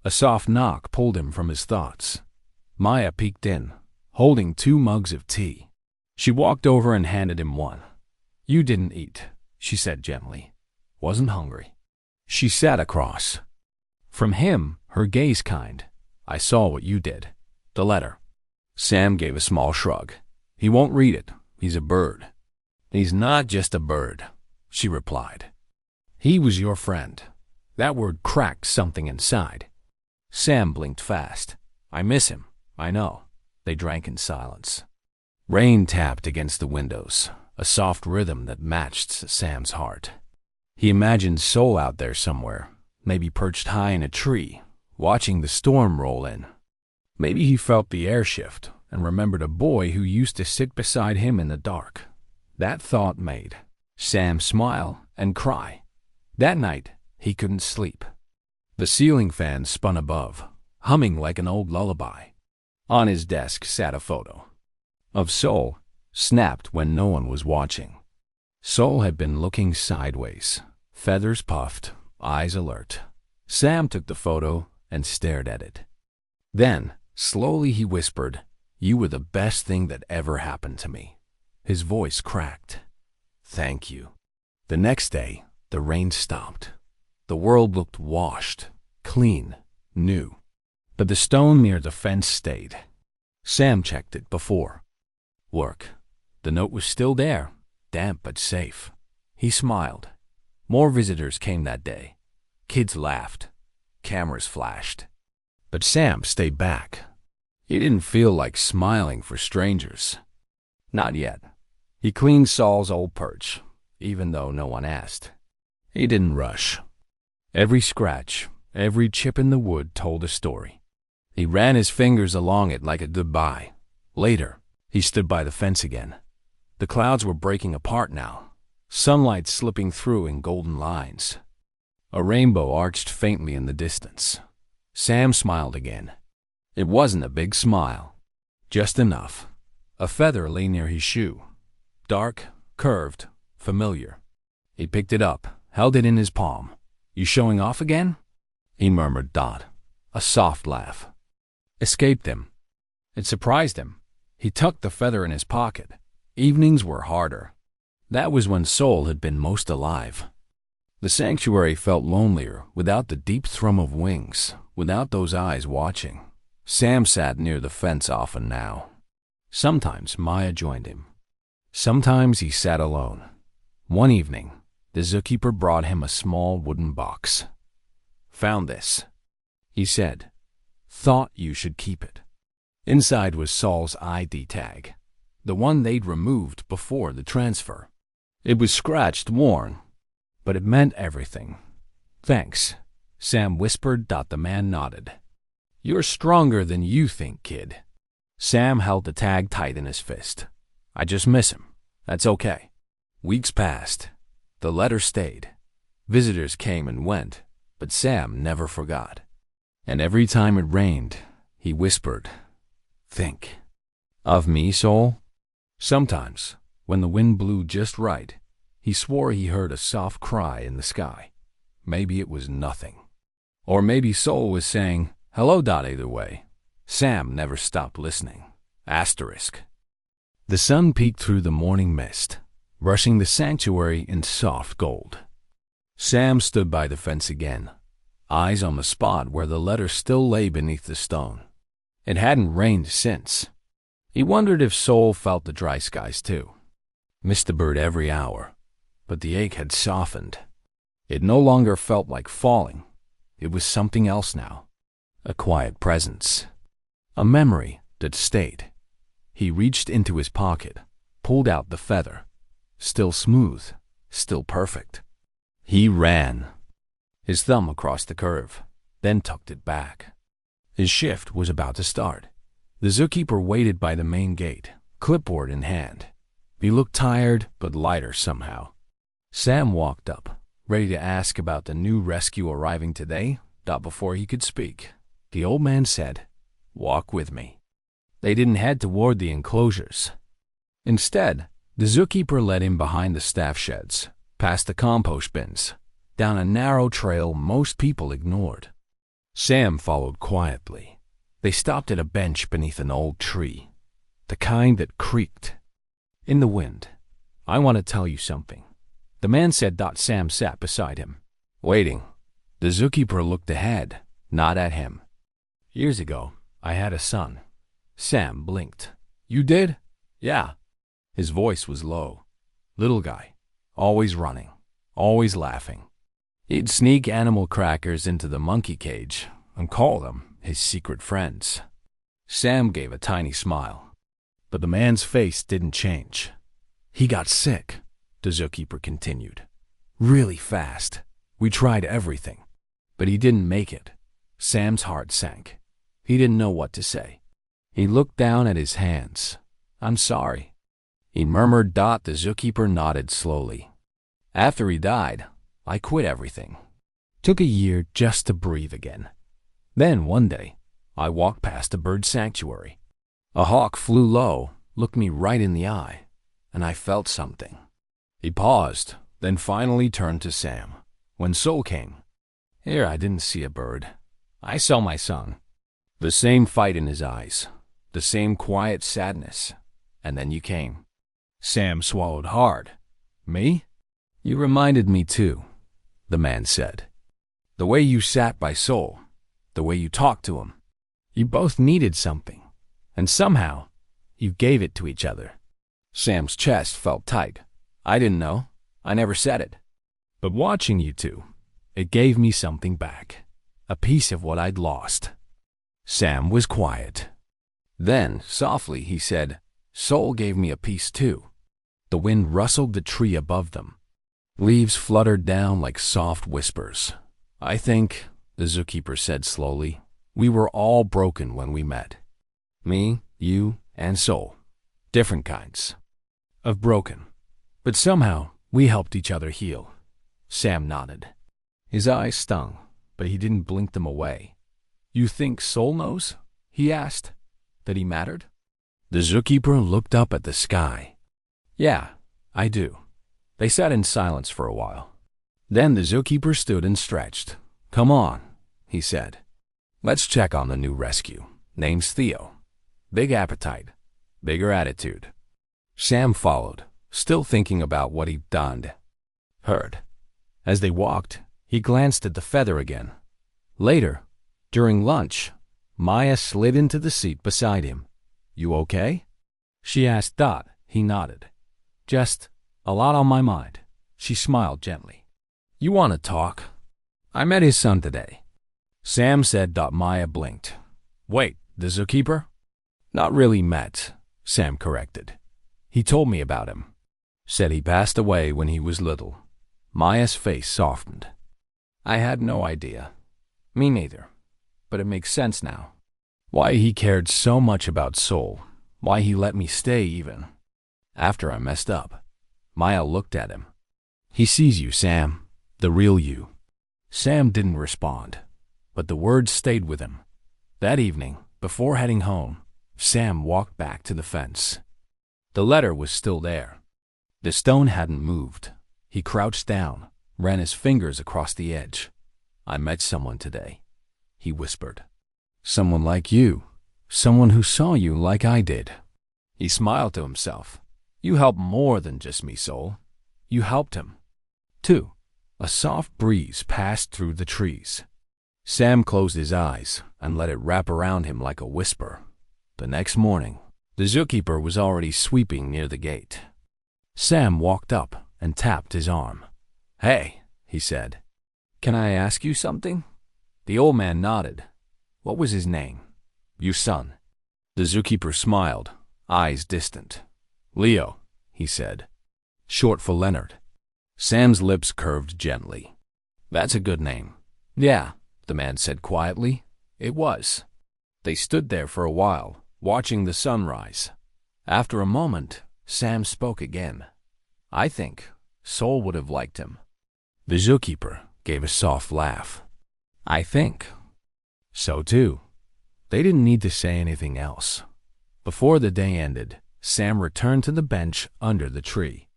A soft knock pulled him from his thoughts. Maya peeked in, holding 2 mugs of tea. She walked over and handed him one. "You didn't eat," she said gently. "Wasn't hungry." She sat across from him, her gaze kind. "I saw what you did. The letter." Sam gave a small shrug. "He won't read it. He's a bird." "He's not just a bird," she replied. "He was your friend." That word cracked something inside. Sam blinked fast. "I miss him, I know." They drank in silence. Rain tapped against the windows, a soft rhythm that matched Sam's heart. He imagined Sol out there somewhere, maybe perched high in a tree, watching the storm roll in. Maybe he felt the air shift and remembered a boy who used to sit beside him in the dark. That thought made Sam smile and cry. That night, he couldn't sleep. The ceiling fan spun above, humming like an old lullaby. On his desk sat a photo of Sol, snapped when no one was watching. Sol had been looking sideways, feathers puffed, eyes alert. Sam took the photo and stared at it. Then, slowly he whispered, "You were the best thing that ever happened to me." His voice cracked. "Thank you." The next day, the rain stopped. The world looked washed, clean, new. But the stone near the fence stayed. Sam checked it before work. The note was still there, damp but safe. He smiled. More visitors came that day. Kids laughed. Cameras flashed. But Sam stayed back. He didn't feel like smiling for strangers. Not yet. He cleaned Sol's old perch, even though no one asked. He didn't rush. Every scratch, every chip in the wood told a story. He ran his fingers along it like a goodbye. Later, he stood by the fence again. The clouds were breaking apart now, sunlight slipping through in golden lines. A rainbow arched faintly in the distance. Sam smiled again. It wasn't a big smile, just enough. A feather lay near his shoe. Dark, curved, familiar. He picked it up, held it in his palm. "You showing off again?" he murmured. A soft laugh escaped him. It surprised him. He tucked the feather in his pocket. Evenings were harder. That was when Sol had been most alive. The sanctuary felt lonelier without the deep thrum of wings, without those eyes watching. Sam sat near the fence often now. Sometimes Maya joined him. Sometimes he sat alone. One evening, the zookeeper brought him a small wooden box. "Found this," he said. "Thought you should keep it." Inside was Saul's ID tag, the one they'd removed before the transfer. It was scratched, worn, but it meant everything. "Thanks," Sam whispered. The man nodded. "You're stronger than you think, kid." Sam held the tag tight in his fist. "I just miss him. That's okay." Weeks passed. The letter stayed. Visitors came and went, but Sam never forgot. And every time it rained, he whispered, "Think of me, Soul?" Sometimes, when the wind blew just right, he swore he heard a soft cry in the sky. Maybe it was nothing. Or maybe Soul was saying, "Hello." Either way, Sam never stopped listening. Asterisk. The sun peeked through the morning mist, brushing the sanctuary in soft gold. Sam stood by the fence again, eyes on the spot where the letter still lay beneath the stone. It hadn't rained since. He wondered if Soul felt the dry skies too. Missed the bird every hour, but the ache had softened. It no longer felt like falling. It was something else now. A quiet presence. A memory that stayed. He reached into his pocket, pulled out the feather. Still smooth, still perfect. He ran, his thumb across the curve, then tucked it back. His shift was about to start. The zookeeper waited by the main gate, clipboard in hand. He looked tired but lighter somehow. Sam walked up, ready to ask about the new rescue arriving today. Before he could speak, the old man said, "Walk with me." They didn't head toward the enclosures. Instead, the zookeeper led him behind the staff sheds, past the compost bins, down a narrow trail most people ignored. Sam followed quietly. They stopped at a bench beneath an old tree, the kind that creaked in the wind. "I want to tell you something," the man said. Sam sat beside him, waiting. The zookeeper looked ahead, not at him. "Years ago, I had a son." Sam blinked. "You did?" "Yeah." His voice was low. "Little guy, always running, always laughing. He'd sneak animal crackers into the monkey cage and call them his secret friends." Sam gave a tiny smile, but the man's face didn't change. "He got sick," the zookeeper continued. "Really fast. We tried everything, but he didn't make it." Sam's heart sank. He didn't know what to say. He looked down at his hands. "I'm sorry," he murmured. The zookeeper nodded slowly. "After he died, I quit everything. Took a year just to breathe again. Then one day, I walked past a bird sanctuary. A hawk flew low, looked me right in the eye, and I felt something." He paused, then finally turned to Sam. "When Soul came, here I didn't see a bird. I saw my son." The same fight in his eyes, the same quiet sadness. "And then you came." Sam swallowed hard. "Me?" "You reminded me too," the man said. "The way you sat by Soul, the way you talked to him. You both needed something, and somehow you gave it to each other." Sam's chest felt tight. "I didn't know. I never said it. But watching you two, it gave me something back, a piece of what I'd lost." Sam was quiet. Then, softly, he said, "Soul gave me a piece too." The wind rustled the tree above them. Leaves fluttered down like soft whispers. "I think," the zookeeper said slowly, "we were all broken when we met. Me, you, and Soul. Different kinds of broken. But somehow, we helped each other heal." Sam nodded. His eyes stung, but he didn't blink them away. "You think Soul knows?" he asked. "That he mattered?" The zookeeper looked up at the sky. "Yeah, I do." They sat in silence for a while. Then the zookeeper stood and stretched. "Come on," he said. "Let's check on the new rescue. Name's Theo. Big appetite, bigger attitude." Sam followed, still thinking about what he'd done. Heard. As they walked, he glanced at the feather again. Later, during lunch, Maya slid into the seat beside him. "You okay?" she asked. He nodded. Just a lot on my mind. She smiled gently. You want to talk? I met his son today. Sam said. Maya blinked. Wait, the zookeeper? Not really met, Sam corrected. He told me about him. Said he passed away when he was little. Maya's face softened. I had no idea. Me neither. But it makes sense now. Why he cared so much about Soul. Why he let me stay even. After I messed up. Maya looked at him. He sees you, Sam. The real you. Sam didn't respond, but the words stayed with him. That evening, before heading home, Sam walked back to the fence. The letter was still there. The stone hadn't moved. He crouched down, ran his fingers across the edge. I met someone today, he whispered. Someone like you. Someone who saw you like I did. He smiled to himself. You helped more than just me, Soul. You helped him. Too. A soft breeze passed through the trees. Sam closed his eyes and let it wrap around him like a whisper. The next morning, the zookeeper was already sweeping near the gate. Sam walked up and tapped his arm. Hey, he said. Can I ask you something? The old man nodded. What was his name? Your son. The zookeeper smiled, eyes distant. Leo, he said. Short for Leonard. Sam's lips curved gently. That's a good name. Yeah, the man said quietly. It was. They stood there for a while, watching the sunrise. After a moment, Sam spoke again. I think Soul would have liked him. The zookeeper gave a soft laugh. I think. So too. They didn't need to say anything else. Before the day ended, Sam returned to the bench under the tree.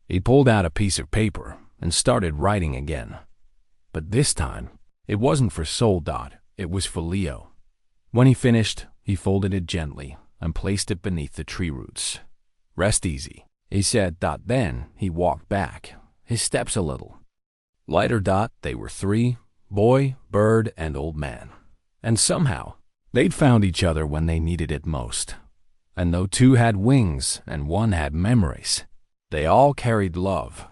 He pulled out a piece of paper and started writing again. But this time, it wasn't for Soul. It was for Leo. When he finished, he folded it gently and placed it beneath the tree roots. Rest easy, he said. Then he walked back, his steps a little. Lighter. They were three, boy, bird, and old man. And somehow, they'd found each other when they needed it most. And though two had wings and one had memories, they all carried love.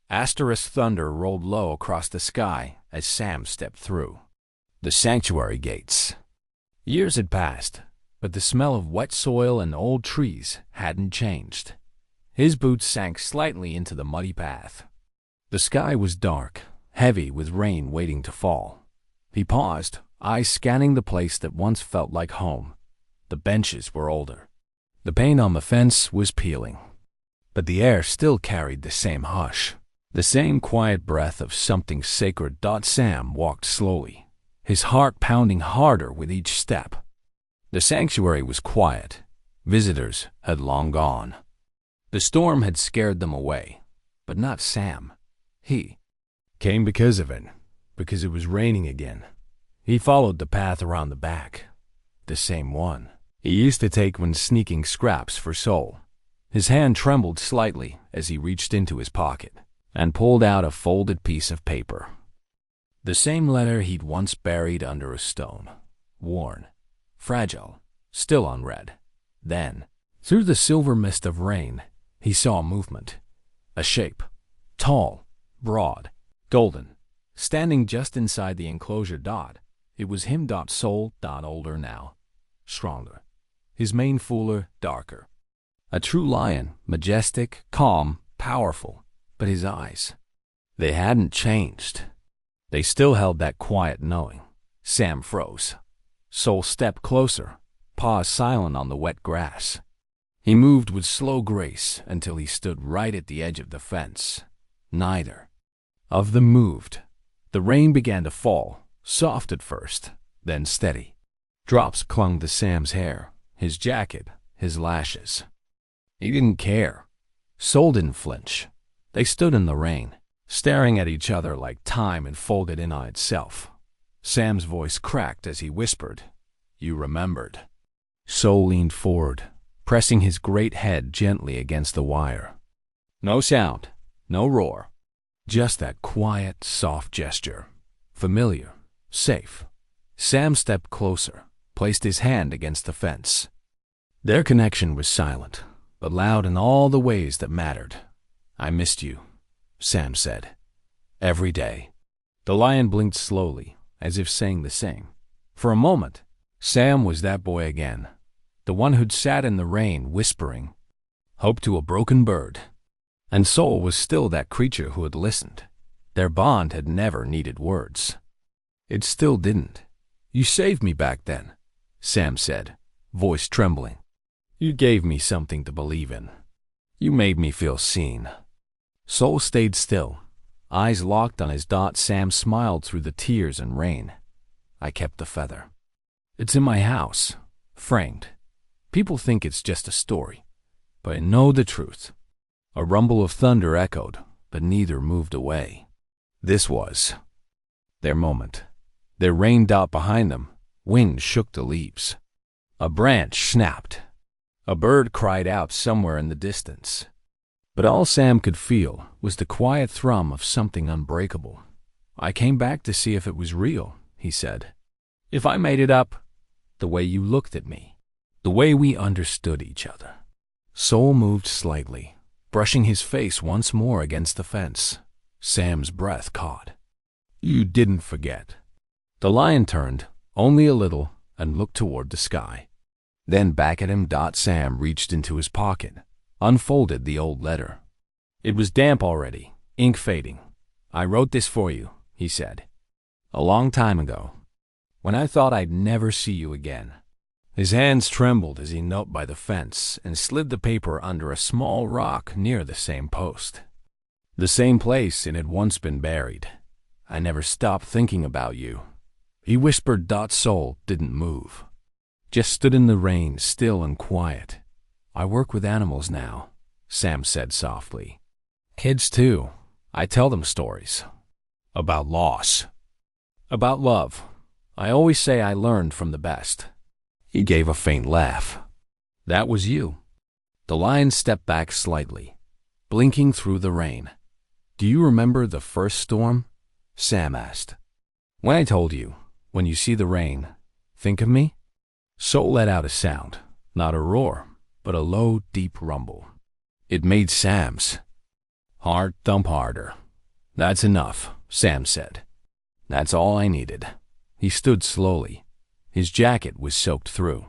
Asterisk thunder rolled low across the sky as Sam stepped through the sanctuary gates. Years had passed, but the smell of wet soil and old trees hadn't changed. His boots sank slightly into the muddy path. The sky was dark, heavy with rain waiting to fall. He paused, eyes scanning the place that once felt like home. The benches were older. The paint on the fence was peeling. But the air still carried the same hush, the same quiet breath of something sacred. Sam walked slowly, his heart pounding harder with each step. The sanctuary was quiet. Visitors had long gone. The storm had scared them away, but not Sam. He came because of it, because it was raining again. He followed the path around the back, the same one he used to take when sneaking scraps for Soul. His hand trembled slightly as he reached into his pocket and pulled out a folded piece of paper. The same letter he'd once buried under a stone, worn, fragile, still unread. Then, through the silver mist of rain, he saw movement. A shape, tall, broad, golden, standing just inside the enclosure. It was him. Soul. Older now, stronger. His mane fuller, darker. A true lion, majestic, calm, powerful, but his eyes, they hadn't changed. They still held that quiet knowing. Sam froze. Soul stepped closer, paws silent on the wet grass. He moved with slow grace until he stood right at the edge of the fence. Neither of them moved. The rain began to fall, soft at first, then steady. Drops clung to Sam's hair, his jacket, his lashes. He didn't care. Soul didn't flinch. They stood in the rain, staring at each other like time enfolded in on itself. Sam's voice cracked as he whispered, "You remembered." Soul leaned forward, pressing his great head gently against the wire. No sound, no roar. Just that quiet, soft gesture. Familiar, safe. Sam stepped closer, placed his hand against the fence. Their connection was silent, but loud in all the ways that mattered. "I missed you," Sam said. "Every day." The lion blinked slowly, as if saying the same. For a moment, Sam was that boy again, the one who'd sat in the rain whispering hope to a broken bird. And Sol was still that creature who had listened. Their bond had never needed words. It still didn't. "You saved me back then," Sam said, voice trembling. "You gave me something to believe in. You made me feel seen." Sol stayed still, eyes locked on his dot. Sam smiled through the tears and rain. "I kept the feather. It's in my house, framed. People think it's just a story, but I know the truth." A rumble of thunder echoed, but neither moved away. This was their moment. Their rain dot behind them, wind shook the leaves. A branch snapped. A bird cried out somewhere in the distance. But all Sam could feel was the quiet thrum of something unbreakable. "I came back to see if it was real," he said. "If I made it up, the way you looked at me, the way we understood each other." Sol moved slightly, brushing his face once more against the fence. Sam's breath caught. "You didn't forget." The lion turned, only a little, and looked toward the sky. Then back at him. Sam reached into his pocket, unfolded the old letter. It was damp already, ink fading. "I wrote this for you," he said. "A long time ago, when I thought I'd never see you again." His hands trembled as he knelt by the fence and slid the paper under a small rock near the same post. The same place it had once been buried. "I never stopped thinking about you," he whispered. Sol didn't move, just stood in the rain, still and quiet. "I work with animals now," Sam said softly. "Kids too. I tell them stories. About loss. About love. I always say I learned from the best." He gave a faint laugh. "That was you." The lion stepped back slightly, blinking through the rain. "Do you remember the first storm?" Sam asked. "When I told you, when you see the rain, think of me?" Sol let out a sound, not a roar, but a low, deep rumble. It made Sam's heart thump harder. "That's enough," Sam said. "That's all I needed." He stood slowly. His jacket was soaked through,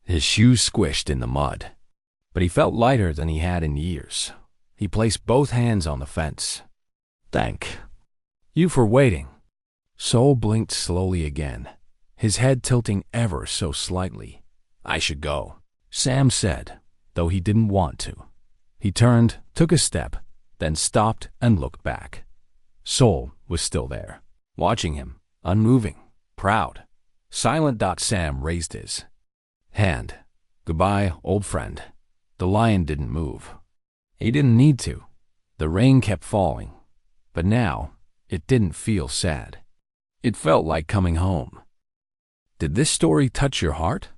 his shoes squished in the mud, but he felt lighter than he had in years. He placed both hands on the fence. "Thank you for waiting." Sol blinked slowly again, his head tilting ever so slightly. "I should go," Sam said, though he didn't want to. He turned, took a step, then stopped and looked back. Sol was still there, watching him, unmoving, proud. Silent. Sam raised his hand. "Goodbye, old friend." The lion didn't move. He didn't need to. The rain kept falling, but now it didn't feel sad. It felt like coming home. Did this story touch your heart?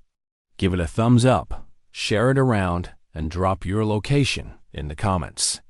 Give it a thumbs up, share it around, and drop your location in the comments.